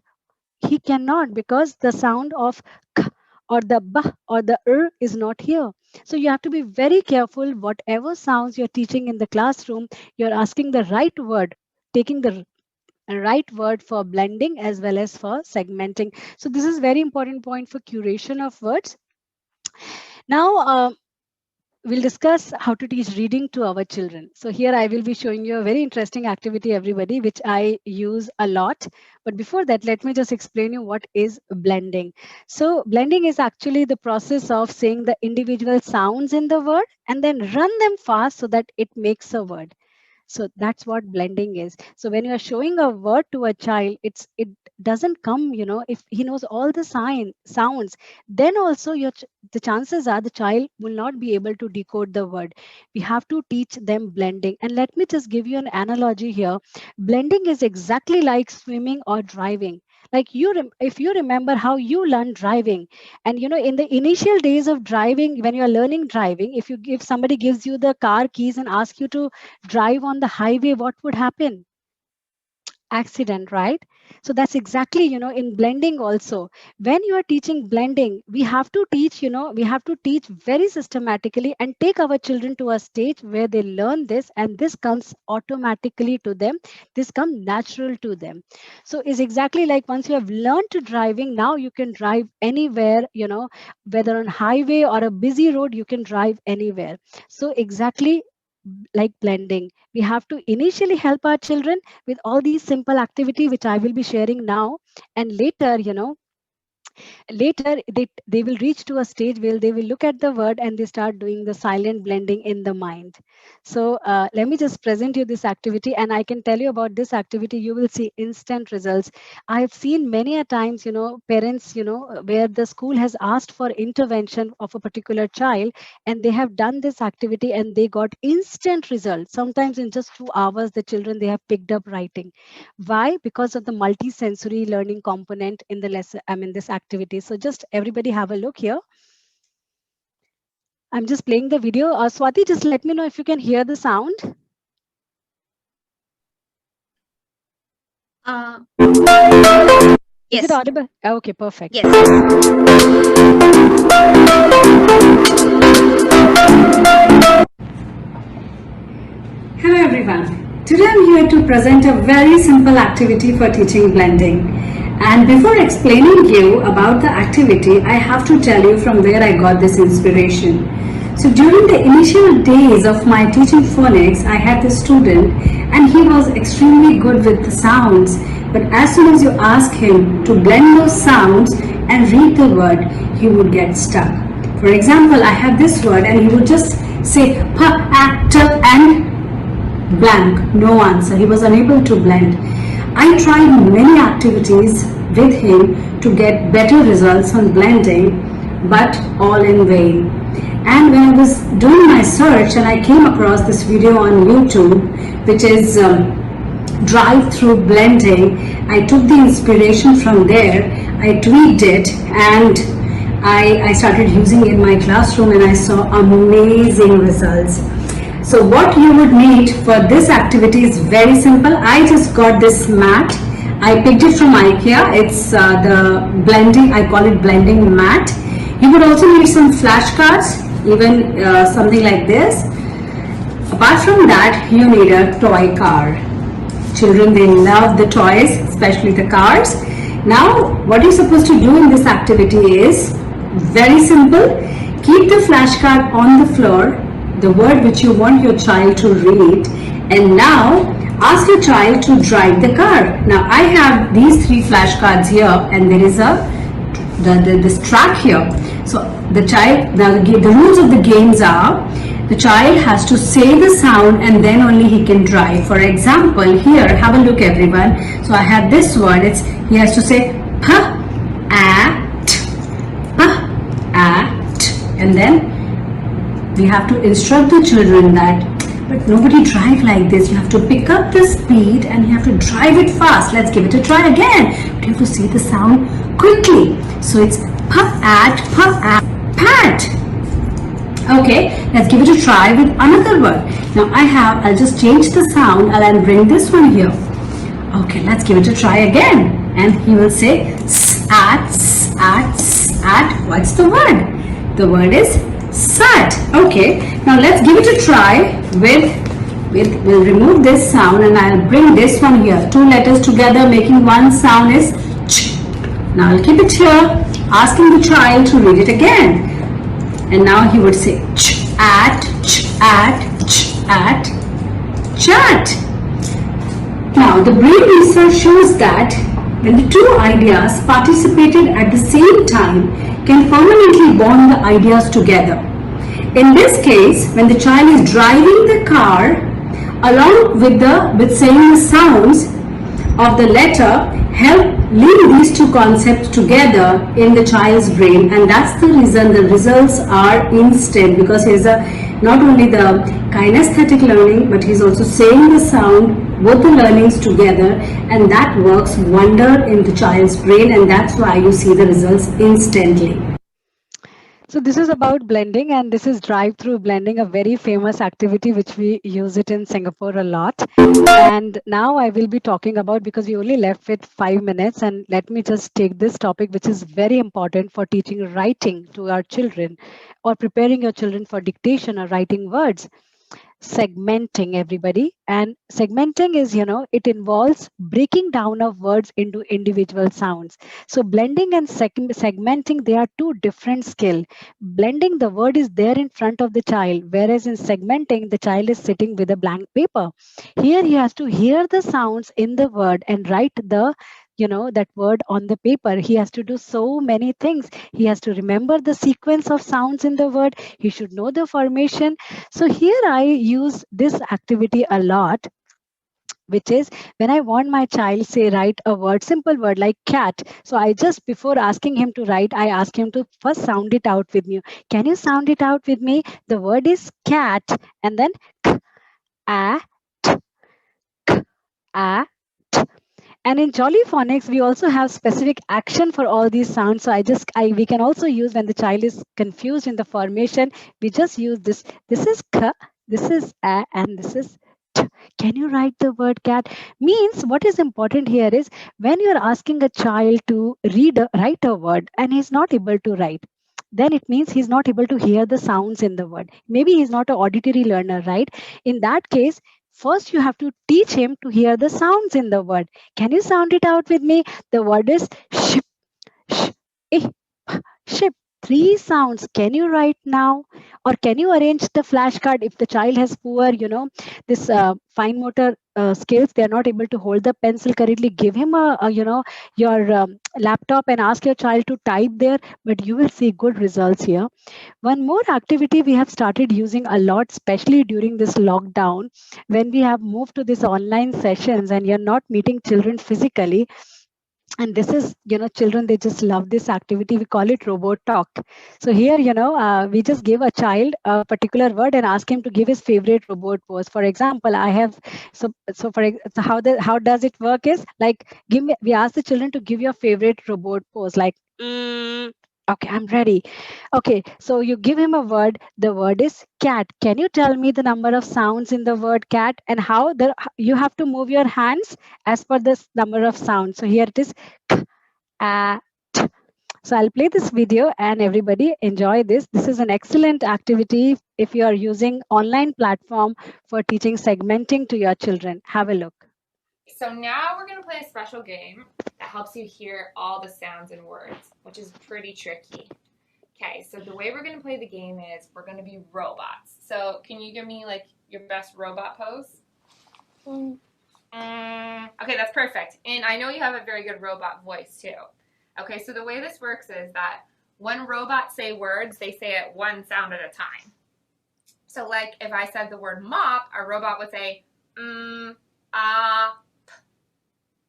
He cannot, because the sound of k or the b or the is not here. So you have to be very careful. Whatever sounds you're teaching in the classroom, you're asking the right word, taking the right word for blending as well as for segmenting. So this is very important point for curation of words. Now, we'll discuss how to teach reading to our children. So here I will be showing you a very interesting activity, everybody, which I use a lot. But before that, let me just explain you what is blending. So blending is actually the process of saying the individual sounds in the word and then run them fast so that it makes a word. So that's what blending is. So when you are showing a word to a child, it doesn't come, if he knows all the sounds, then also the chances are the child will not be able to decode the word. We have to teach them blending. And let me just give you an analogy here. Blending is exactly like swimming or driving. Like if you remember how you learned driving, and in the initial days of driving, when you are learning driving, if somebody gives you the car keys and asks you to drive on the highway, what would happen? Accident, right? So that's exactly, in blending also. When you are teaching blending, we have to teach, we have to teach very systematically and take our children to a stage where they learn this, and this comes automatically to them. This comes natural to them. So it's exactly like once you have learned to driving, now you can drive anywhere, whether on highway or a busy road, you can drive anywhere. So exactly like blending, we have to initially help our children with all these simple activity which I will be sharing now, and later, later they will reach to a stage where they will look at the word and they start doing the silent blending in the mind. So let me just present you this activity, and I can tell you about this activity, you will see instant results. I have seen many a times, parents, where the school has asked for intervention of a particular child, and they have done this activity and they got instant results. Sometimes in just 2 hours the children, they have picked up writing. Why? Because of the multi-sensory learning component in the lesson, this activity. So just everybody have a look here. I'm just playing the video. Swati, just let me know if you can hear the sound. Yes. Is it audible? Okay, perfect. Yes. Hello everyone. Today I'm here to present a very simple activity for teaching blending. And before explaining you about the activity, I have to tell you from where I got this inspiration. So during the initial days of my teaching phonics, I had this student and he was extremely good with the sounds. But as soon as you ask him to blend those sounds and read the word, he would get stuck. For example, I had this word and he would just say pa, a, t and blank, no answer. He was unable to blend. I tried many activities with him to get better results on blending, but all in vain. And when I was doing my search and I came across this video on YouTube, which is drive-through blending, I took the inspiration from there, I tweaked it, and I started using it in my classroom and I saw amazing results. So what you would need for this activity is very simple. I just got this mat. I picked it from IKEA. It's the blending, I call it blending mat. You would also need some flashcards, even something like this. Apart from that, you need a toy car. Children, they love the toys, especially the cars. Now, what you're supposed to do in this activity is very simple. Keep the flashcard on the floor, the word which you want your child to read, and now ask your child to drive the car. Now I have these 3 flashcards here and there is this track here. So the rules of the games are the child has to say the sound and then only he can drive. For example, here, have a look everyone. So I have this word, he has to say pa, at, and then we have to instruct the children that, but nobody drive like this. You have to pick up the speed and you have to drive it fast. Let's give it a try again. But you have to say the sound quickly. So it's pat. Okay, let's give it a try with another word. Now I'll just change the sound and I'll bring this one here. Okay, let's give it a try again. And he will say at. What's the word? The word is sat. Okay, now let's give it a try we'll remove this sound and I'll bring this one here. 2 letters together making one sound is ch. Now I'll keep it here, asking the child to read it again. And now he would say ch, at, chat. Now the brain research shows that when the 2 ideas participated at the same time can permanently bond the ideas together. In this case, when the child is driving the car, along with saying the sounds of the letter, help link these 2 concepts together in the child's brain, and that's the reason the results are instant, because he's not only the kinesthetic learning, but he's also saying the sound, both the learnings together, and that works wonder in the child's brain, and that's why you see the results instantly. So this is about blending, and this is drive-through blending, a very famous activity which we use it in Singapore a lot. And now I will be talking about, because we only left with 5 minutes, and let me just take this topic which is very important for teaching writing to our children or preparing your children for dictation or writing words. Segmenting, everybody. And segmenting is, it involves breaking down of words into individual sounds. So blending and segmenting, they are 2 different skills. Blending, the word is there in front of the child, whereas in segmenting, the child is sitting with a blank paper. Here he has to hear the sounds in the word and write that word on the paper. He has to do so many things. He has to remember the sequence of sounds in the word. He should know the formation. So here I use this activity a lot, which is when I want my child, say, write a word, simple word like cat. So I just, before asking him to write, I ask him to first sound it out with me. Can you sound it out with me? The word is cat, and then k, a, t, k, a, t. And in Jolly Phonics, we also have specific action for all these sounds. So we can also use when the child is confused in the formation, we just use this. This is k, this is a, and this is t. Can you write the word cat? Means what is important here is when you're asking a child to write a word and he's not able to write, then it means he's not able to hear the sounds in the word. Maybe he's not an auditory learner, right? In that case, first you have to teach him to hear the sounds in the word. Can you sound it out with me? The word is ship, sh, eh, p, ship. Three sounds. Can you write now? Or can you arrange the flashcard if the child has poor, this fine motor skills? They are not able to hold the pencil correctly. Give him your laptop and ask your child to type there. But you will see good results here. One more activity we have started using a lot, especially during this lockdown, when we have moved to these online sessions and you're not meeting children physically. And this is, children, they just love this activity. We call it robot talk. So here, we just give a child a particular word and ask him to give his favorite robot pose. For example, I have, so how does it work is like, we ask the children to give your favorite robot pose, like, okay, I'm ready. Okay, so you give him a word. The word is cat. Can you tell me the number of sounds in the word cat and how you have to move your hands as per this number of sounds? So here it is k, a, t. So I'll play this video and everybody enjoy this. This is an excellent activity if you are using online platform for teaching segmenting to your children. Have a look. So now we're going to play a special game that helps you hear all the sounds and words, which is pretty tricky. Okay, so the way we're going to play the game is we're going to be robots. So can you give me like your best robot pose? Okay, that's perfect. And I know you have a very good robot voice too. Okay, so the way this works is that when robots say words, they say it one sound at a time. So like if I said the word mop, our robot would say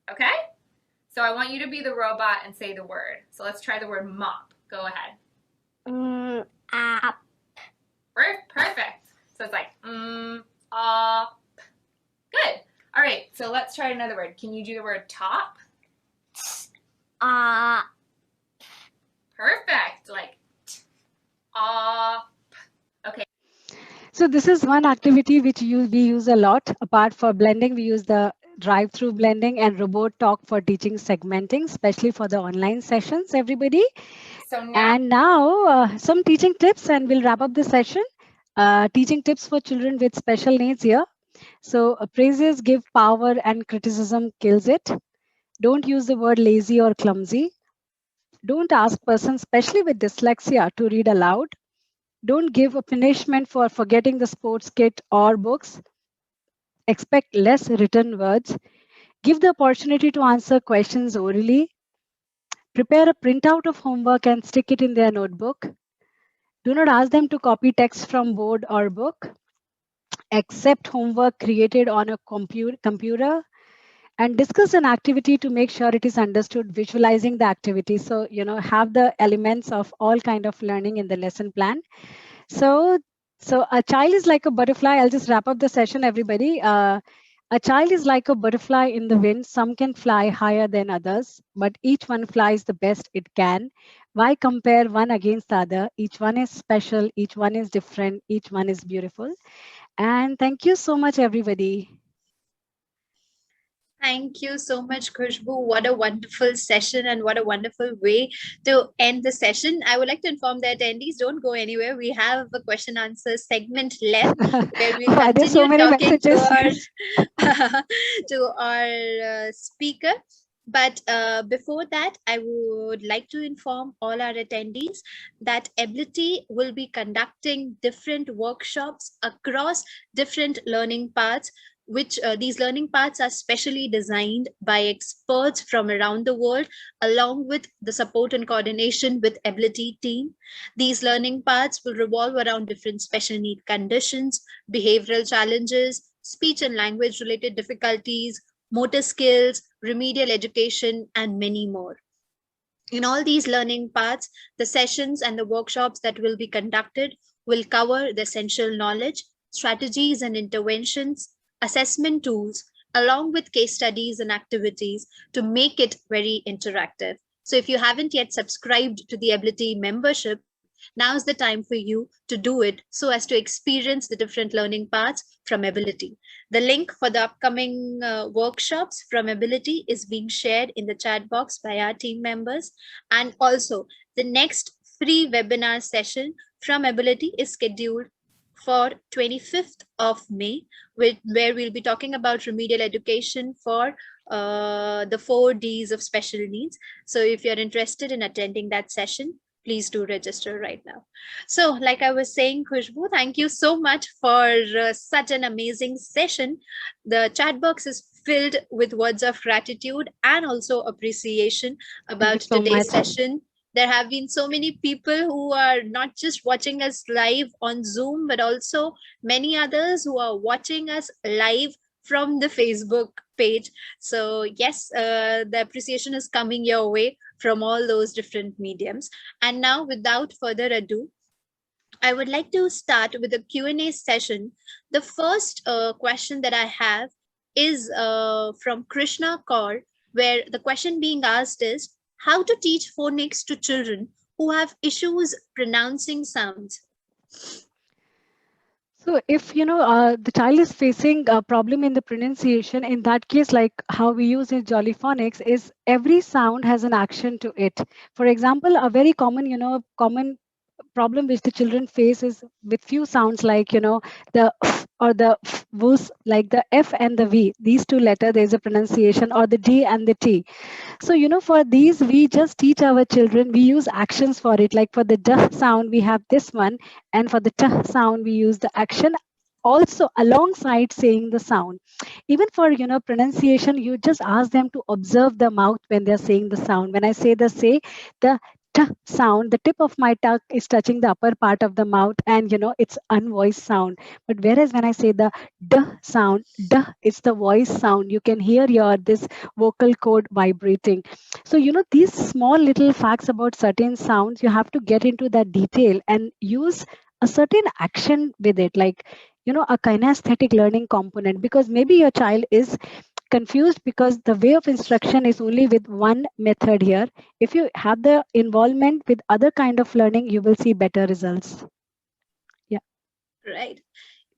okay? So I want you to be the robot and say the word. So let's try the word mop. Go ahead. Perfect. So it's like Good. All right, so let's try another word. Can you do the word top? Perfect. Like okay. So this is one activity which we use a lot. Apart from blending, we use the drive-through blending and robot talk for teaching segmenting, especially for the online sessions, everybody. So now, and now some teaching tips, and we'll wrap up the session. Teaching tips for children with special needs here. So praises give power and criticism kills it. Don't use the word lazy or clumsy. Don't ask persons, especially with dyslexia, to read aloud. Don't give a punishment for forgetting the sports kit or books. Expect less written words. Give the opportunity to answer questions orally. Prepare a printout of homework and stick it in their notebook. Do not ask them to copy text from board or book. Accept homework created on a computer. And discuss an activity to make sure it is understood, visualizing the activity. So, have the elements of all kind of learning in the lesson plan. So a child is like a butterfly. I'll just wrap up the session, everybody. A child is like a butterfly in the wind. Some can fly higher than others, but each one flies the best it can. Why compare one against the other? Each one is special. Each one is different. Each one is beautiful. And thank you so much, everybody. Thank you so much, Khushbu. What a wonderful session and what a wonderful way to end the session. I would like to inform the attendees, don't go anywhere. We have a question answer segment left where we continue so many talking messages. to our speaker. But before that, I would like to inform all our attendees that Ability will be conducting different workshops across different learning paths, which these learning paths are specially designed by experts from around the world, along with the support and coordination with Ability team. These learning paths will revolve around different special need conditions, behavioral challenges, speech and language related difficulties, motor skills, remedial education, and many more. In all these learning paths, the sessions and the workshops that will be conducted will cover the essential knowledge, strategies and interventions, assessment tools, along with case studies and activities to make it very interactive. So if you haven't yet subscribed to the Ability membership, now's the time for you to do it so as to experience the different learning paths from Ability. The link for the upcoming workshops from Ability is being shared in the chat box by our team members. And also, the next free webinar session from Ability is scheduled for 25th of May, where we'll be talking about remedial education for the 4 Ds of special needs. So if you're interested in attending that session, please do register right now. So like I was saying, Khushbu, thank you so much for such an amazing session. The chat box is filled with words of gratitude and also appreciation about so today's much. session. There have been so many people who are not just watching us live on Zoom, but also many others who are watching us live from the Facebook page. So yes, the appreciation is coming your way from all those different mediums. And now, without further ado, I would like to start with a Q&A session. The first question that I have is from Krishna Kaur, where the question being asked is, how to teach phonics to children who have issues pronouncing sounds? So if the child is facing a problem in the pronunciation, in that case, like how we use in Jolly Phonics is every sound has an action to it. For example, a very common problem which the children face is with few sounds like the or the v's, like the f and the v, these two letters there's a pronunciation, or the d and the t. So for these we just teach our children, we use actions for it, like for the d sound we have this one, and for the t sound we use the action also alongside saying the sound. Even for pronunciation, you just ask them to observe the mouth when they're saying the sound. When I say the t sound, the tip of my tongue is touching the upper part of the mouth, and it's unvoiced sound. But whereas when I say the d sound, d, it's the voice sound. You can hear your this vocal cord vibrating. So these small little facts about certain sounds, you have to get into that detail and use a certain action with it, like a kinesthetic learning component, because maybe your child is confused because the way of instruction is only with one method here. If you have the involvement with other kind of learning, you will see better results. Yeah. Right.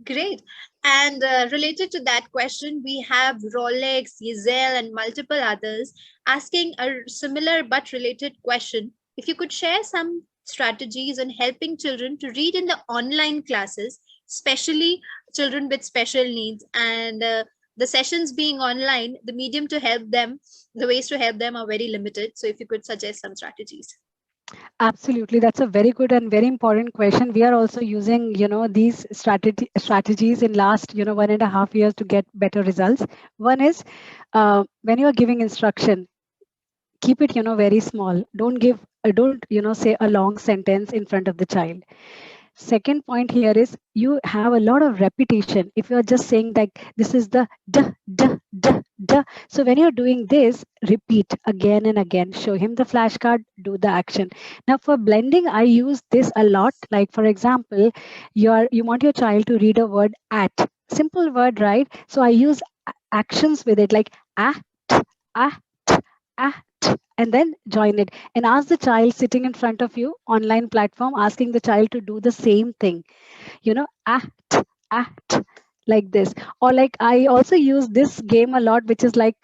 Great. And related to that question, we have Rolex, Giselle, and multiple others asking a similar but related question. If you could share some strategies on helping children to read in the online classes, especially children with special needs, and the sessions being online, the medium to help them, the ways to help them are very limited. So if you could suggest some strategies. Absolutely, that's a very good and very important question. We are also using these strategies in last 1.5 years to get better results. One is when you are giving instruction, keep it very small. Don't say a long sentence in front of the child. Second point here is you have a lot of repetition. If you're just saying like this is the d, d, d, d. So when you're doing this, repeat again and again. Show him the flashcard, do the action. Now for blending, I use this a lot. Like for example, you want your child to read a word at. Simple word, right? So I use actions with it, like at, at, at, and then join it, and ask the child sitting in front of you online platform, asking the child to do the same thing, act, like this. Or like I also use this game a lot, which is like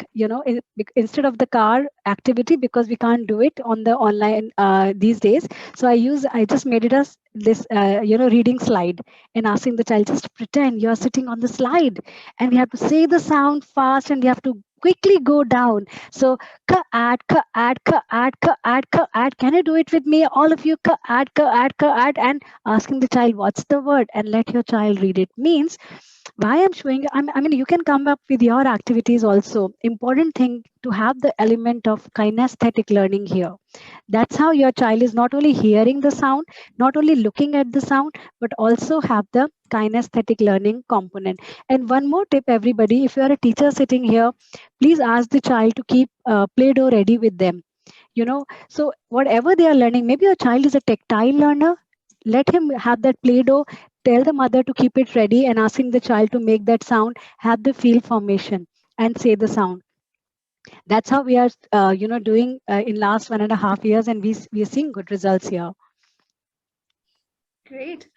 instead of the car activity, because we can't do it on the online these days, so I just made it as this reading slide, and asking the child, just pretend you're sitting on the slide, and we have to say the sound fast, and we have to quickly go down. So ka add, can you do it with me, all of you? Ka add, and asking the child what's the word, and let your child read it. Means why I'm showing, I mean, you can come up with your activities also. Important thing to have the element of kinesthetic learning here. That's how your child is not only hearing the sound, not only looking at the sound, but also have the kinesthetic learning component. And one more tip, everybody, if you are a teacher sitting here, please ask the child to keep Play-Doh ready with them. So whatever they are learning, maybe your child is a tactile learner, let him have that Play-Doh. Tell the mother to keep it ready, and asking the child to make that sound, have the feel formation. and say the sound. That's how we are doing in last 1.5 years, and we are seeing good results here. Great.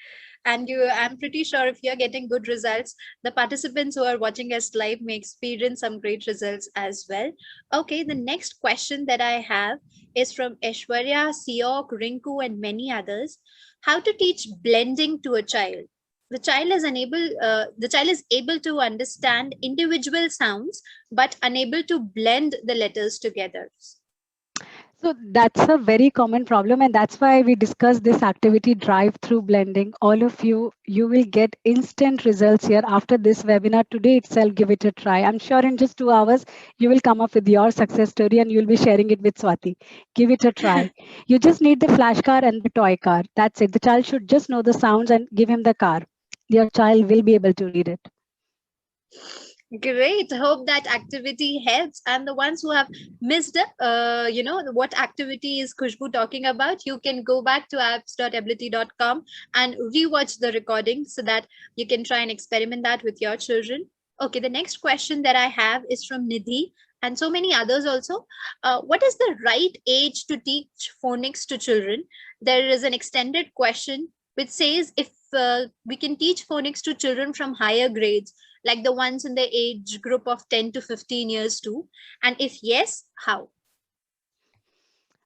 And I'm pretty sure if you're getting good results, the participants who are watching us live may experience some great results as well. Okay, the next question that I have is from Aishwarya, Siok, Rinku, and many others. How to teach blending to a child? The child is able to understand individual sounds, but unable to blend the letters together. So that's a very common problem, and that's why we discuss this activity, drive through blending. All of you will get instant results here after this webinar today itself. Give it a try. I'm sure in just 2 hours you will come up with your success story and you'll be sharing it with Swati. Give it a try. You just need the flash car and the toy car. That's it. The child should just know the sounds and give him the car. Your child will be able to read it. Great. Hope that activity helps. And the ones who have missed, what activity is Khushbu talking about, you can go back to apps.ability.com and rewatch the recording so that you can try and experiment that with your children. Okay, the next question that I have is from Nidhi and so many others also. What is the right age to teach phonics to children? There is an extended question which says if we can teach phonics to children from higher grades, like the ones in the age group of 10 to 15 years too? And if yes, how?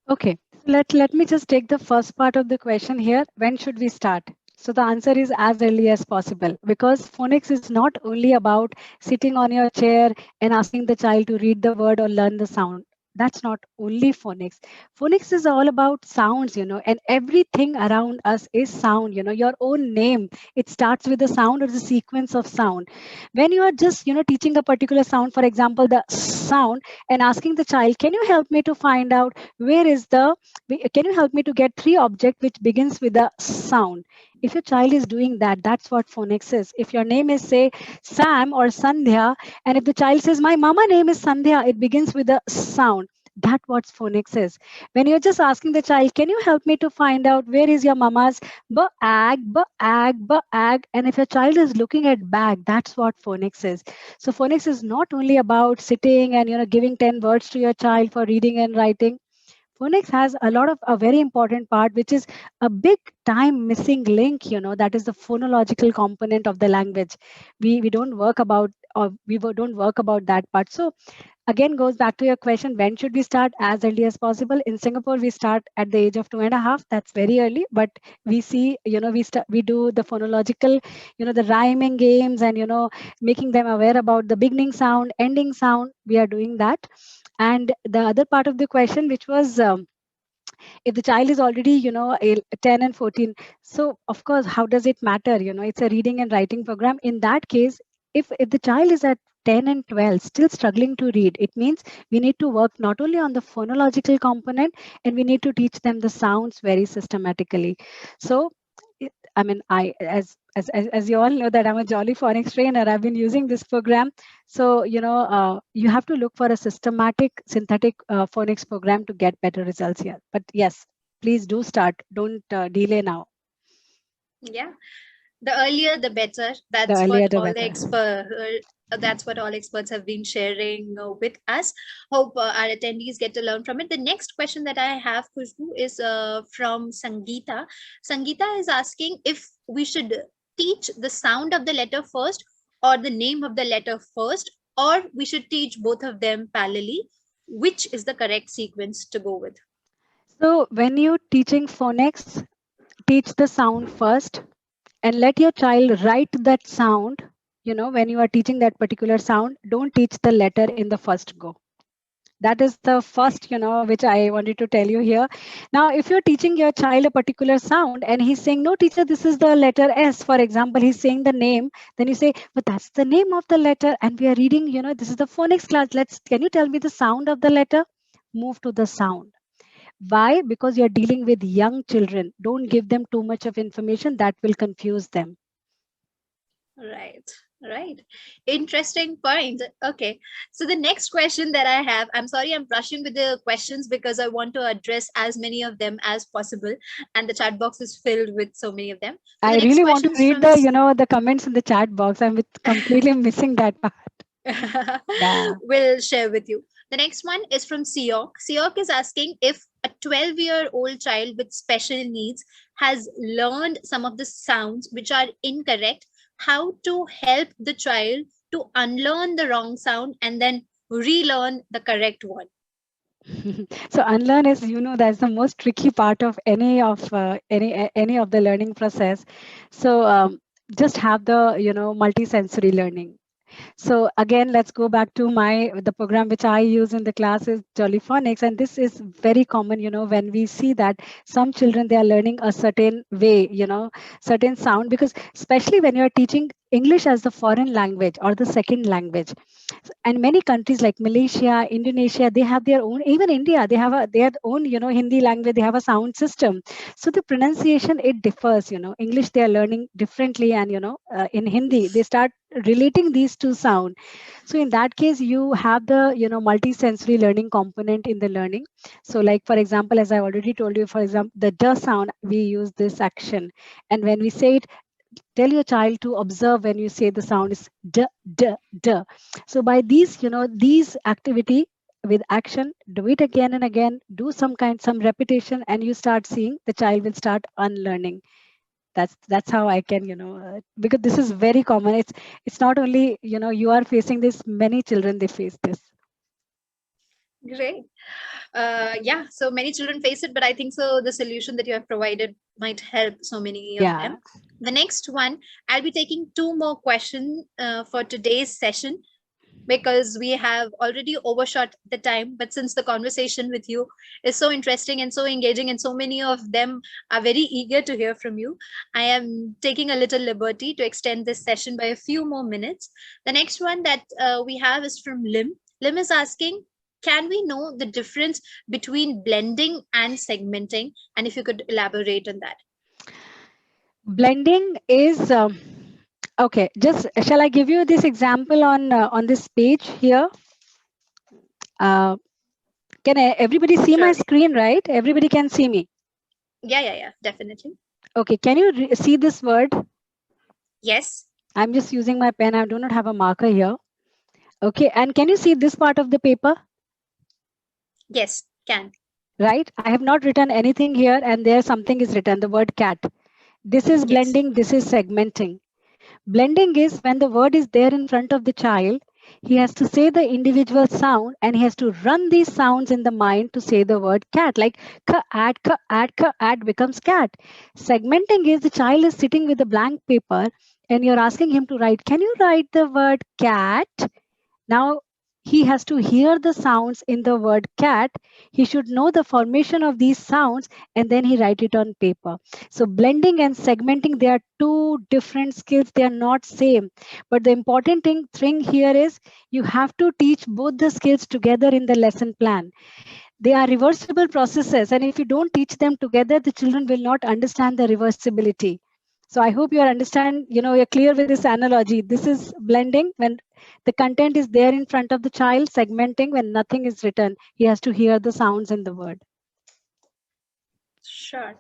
Okay, let me just take the first part of the question here. When should we start? So the answer is as early as possible, because phonics is not only about sitting on your chair and asking the child to read the word or learn the sound. That's not only phonics. Phonics is all about sounds, and everything around us is sound. Your own name, it starts with a sound or the sequence of sound. When you are just, teaching a particular sound, for example, the sound, and asking the child, can you help me to find out can you help me to get 3 objects which begins with a sound? If your child is doing that, that's what phonics is. If your name is, say, Sam or Sandhya, and if the child says, my mama name is Sandhya, it begins with a sound. That's what phonics is. When you're just asking the child, can you help me to find out where is your mama's bag, bag, and if your child is looking at bag, that's what phonics is. So phonics is not only about sitting and giving 10 words to your child for reading and writing. Phonics has a very important part, which is a big time missing link, that is the phonological component of the language. We don't work about, or we don't work about that part. So again, goes back to your question, when should we start? As early as possible. In Singapore, we start at the age of 2.5. That's very early, but we see, we do the phonological, the rhyming games, and making them aware about the beginning sound, ending sound. We are doing that. And the other part of the question, which was, if the child is already 10 and 14, so of course, how does it matter? It's a reading and writing program. In that case, if the child is at 10 and 12 still struggling to read, it means we need to work not only on the phonological component, and we need to teach them the sounds very systematically. So I mean, as you all know that I'm a Jolly Phonics trainer. I've been using this program. So, you have to look for a systematic synthetic phonics program to get better results here. But yes, please do start. Don't delay now. Yeah. The earlier, the better. That's what all experts have been sharing with us. Hope our attendees get to learn from it. The next question that I have, Khushbu, is from Sangeeta. Sangeeta is asking if we should teach the sound of the letter first or the name of the letter first, or we should teach both of them parallelly. Which is the correct sequence to go with? So when you're teaching phonics, teach the sound first and let your child write that sound. When you are teaching that particular sound, don't teach the letter in the first go. That is the first, which I wanted to tell you here. Now, if you're teaching your child a particular sound and he's saying, no, teacher, this is the letter S, for example, he's saying the name, then you say, but that's the name of the letter. And we are reading, this is the phonics class. Can you tell me the sound of the letter? Move to the sound. Why? Because you're dealing with young children. Don't give them too much of information that will confuse them. Right. Interesting point. Okay. So the next question that I have, I'm sorry, I'm rushing with the questions because I want to address as many of them as possible. And the chat box is filled with so many of them. So I really want to read the comments in the chat box. I'm completely missing that part. Yeah. will share with you. The next one is from Siok. Siok is asking if a 12-year-old child with special needs has learned some of the sounds which are incorrect, how to help the child to unlearn the wrong sound and then relearn the correct one. So unlearn is, that's the most tricky part of any of the learning process. So just have the multi-sensory learning. So again, let's go back to the program which I use in the class is Jollyphonics, and this is very common. When we see that some children, they are learning a certain way, certain sound, because especially when you are teaching English as the foreign language or the second language, and many countries like Malaysia, Indonesia, they have their own. Even India, they have their own Hindi language. They have a sound system, so the pronunciation, it differs. English, they are learning differently, and in Hindi they start relating these two sound. So in that case, you have the multi-sensory learning component in the learning. So like, for example, as I already told you, for example, the d sound, we use this action, and when we say it, tell your child to observe when you say the sound is d, d, d. So by these activity with action, do it again and again, do some repetition, and you start seeing the child will start unlearning. That's how I can, because this is very common. It's not only, you are facing this, many children, they face this. Great. Yeah, so many children face it, but I think so the solution that you have provided might help so many of Yeah. them. The next one, I'll be taking two more questions for today's session because we have already overshot the time. But since the conversation with you is so interesting and so engaging, and so many of them are very eager to hear from you, I am taking a little liberty to extend this session by a few more minutes. The next one that we have is from Lim. Lim is asking, can we know the difference between blending and segmenting? And if you could elaborate on that. Blending is okay. Just shall I give you this example on this page here? Uh, can everybody see my Sure. screen, right? Everybody can see me. Yeah, definitely. Okay. Can you see this word? Yes. I'm just using my pen. I do not have a marker here. Okay. And can you see this part of the paper? Yes, can. Right. I have not written anything here, and there something is written, the word cat. This is Yes. blending. This is segmenting. Blending is when the word is there in front of the child, he has to say the individual sound, and he has to run these sounds in the mind to say the word cat. Like ka, add becomes cat. Segmenting is the child is sitting with a blank paper, and you're asking him to write, can you write the word cat? Now he has to hear the sounds in the word cat. He should know the formation of these sounds, and then he write it on paper. So blending and segmenting, they are two different skills. They are not same. But the important thing here is you have to teach both the skills together in the lesson plan. They are reversible processes, and if you don't teach them together, the children will not understand the reversibility. So I hope you understand, you're clear with this analogy. This is blending when the content is there in front of the child, segmenting when nothing is written. He has to hear the sounds in the word. Sure.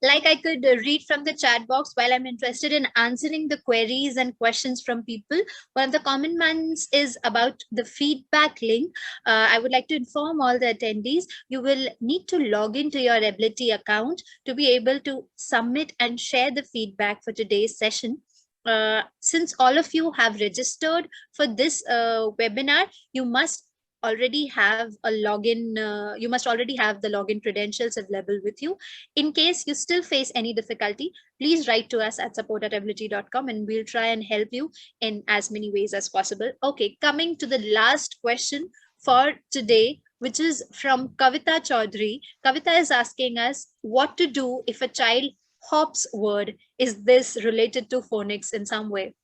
Like I could read from the chat box while I'm interested in answering the queries and questions from people. One of the common ones is about the feedback link. I would like to inform all the attendees, you will need to log into your Ability account to be able to submit and share the feedback for today's session. Since all of you have registered for this webinar, you must already have a login. You must already have the login credentials available with you. In case you still face any difficulty, please write to us at support@ability.com and we'll try and help you in as many ways as possible. Okay, coming to the last question for today, which is from Kavita Chaudhary. Kavita is asking us what to do if a child hops word. Is this related to phonics in some way?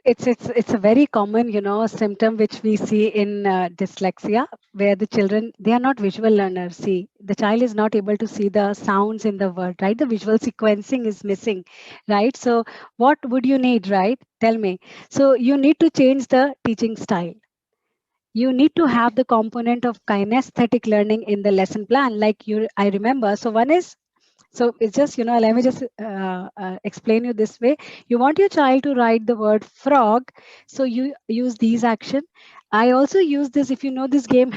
It's a very common symptom which we see in dyslexia, where the children, they are not visual learners. See, the child is not able to see the sounds in the word, right? The visual sequencing is missing, right? So what would you need, right? Tell me. So you need to change the teaching style. You need to have the component of kinesthetic learning in the lesson plan, like I remember. So one is So it's just, let me just explain you this way. You want your child to write the word frog, so you use these action. I also use this, if you know this game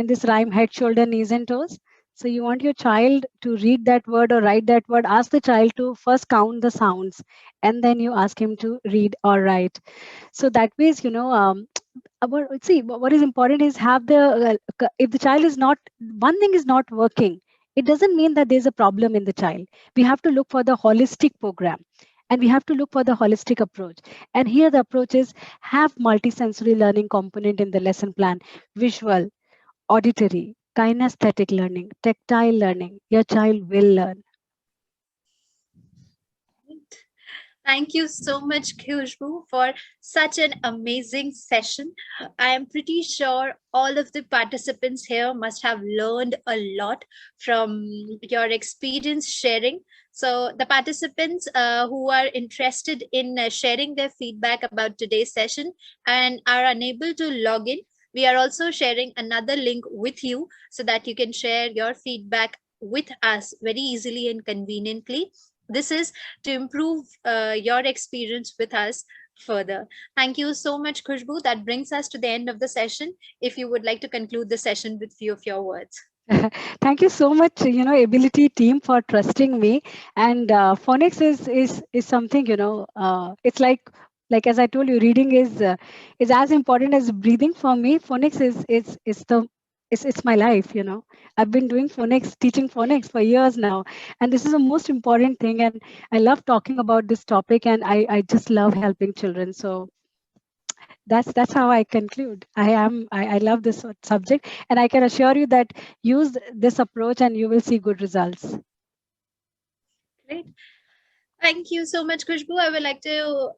this rhyme, head, shoulder, knees and toes. So you want your child to read that word or write that word. Ask the child to first count the sounds, and then you ask him to read or write. So that ways, see, what is important is have the if the child is not, one thing is not working, it doesn't mean that there's a problem in the child. We have to look for the holistic program, and we have to look for the holistic approach. And here the approach is have multisensory learning component in the lesson plan: visual, auditory, kinesthetic learning, tactile learning. Your child will learn. Thank you so much, Khushbu, for such an amazing session. I am pretty sure all of the participants here must have learned a lot from your experience sharing. So the participants who are interested in sharing their feedback about today's session and are unable to log in, we are also sharing another link with you so that you can share your feedback with us very easily and conveniently. This is to improve your experience with us further. Thank you so much, Khushbu. That brings us to the end of the session. If you would like to conclude the session with few of your words. Thank you so much, Ability team, for trusting me. And phonics is something, it's like as I told you, reading is as important as breathing for me. Phonics is the it's my life. I've been doing phonics, teaching phonics for years now, and this is the most important thing. And I love talking about this topic, and I just love helping children. So that's how I conclude. I love this subject, and I can assure you that use this approach and you will see good results. Great. Thank you so much, Khushbu. I would like to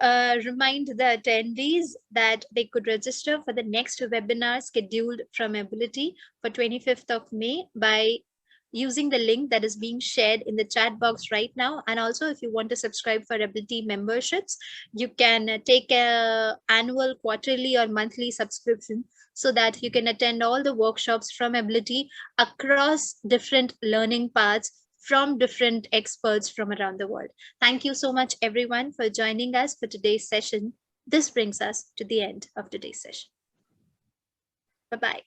remind the attendees that they could register for the next webinar scheduled from Ability for 25th of May by using the link that is being shared in the chat box right now. And also, if you want to subscribe for Ability memberships, you can take a annual, quarterly or monthly subscription so that you can attend all the workshops from Ability across different learning paths from different experts from around the world. Thank you so much, everyone, for joining us for today's session. This brings us to the end of today's session. Bye-bye.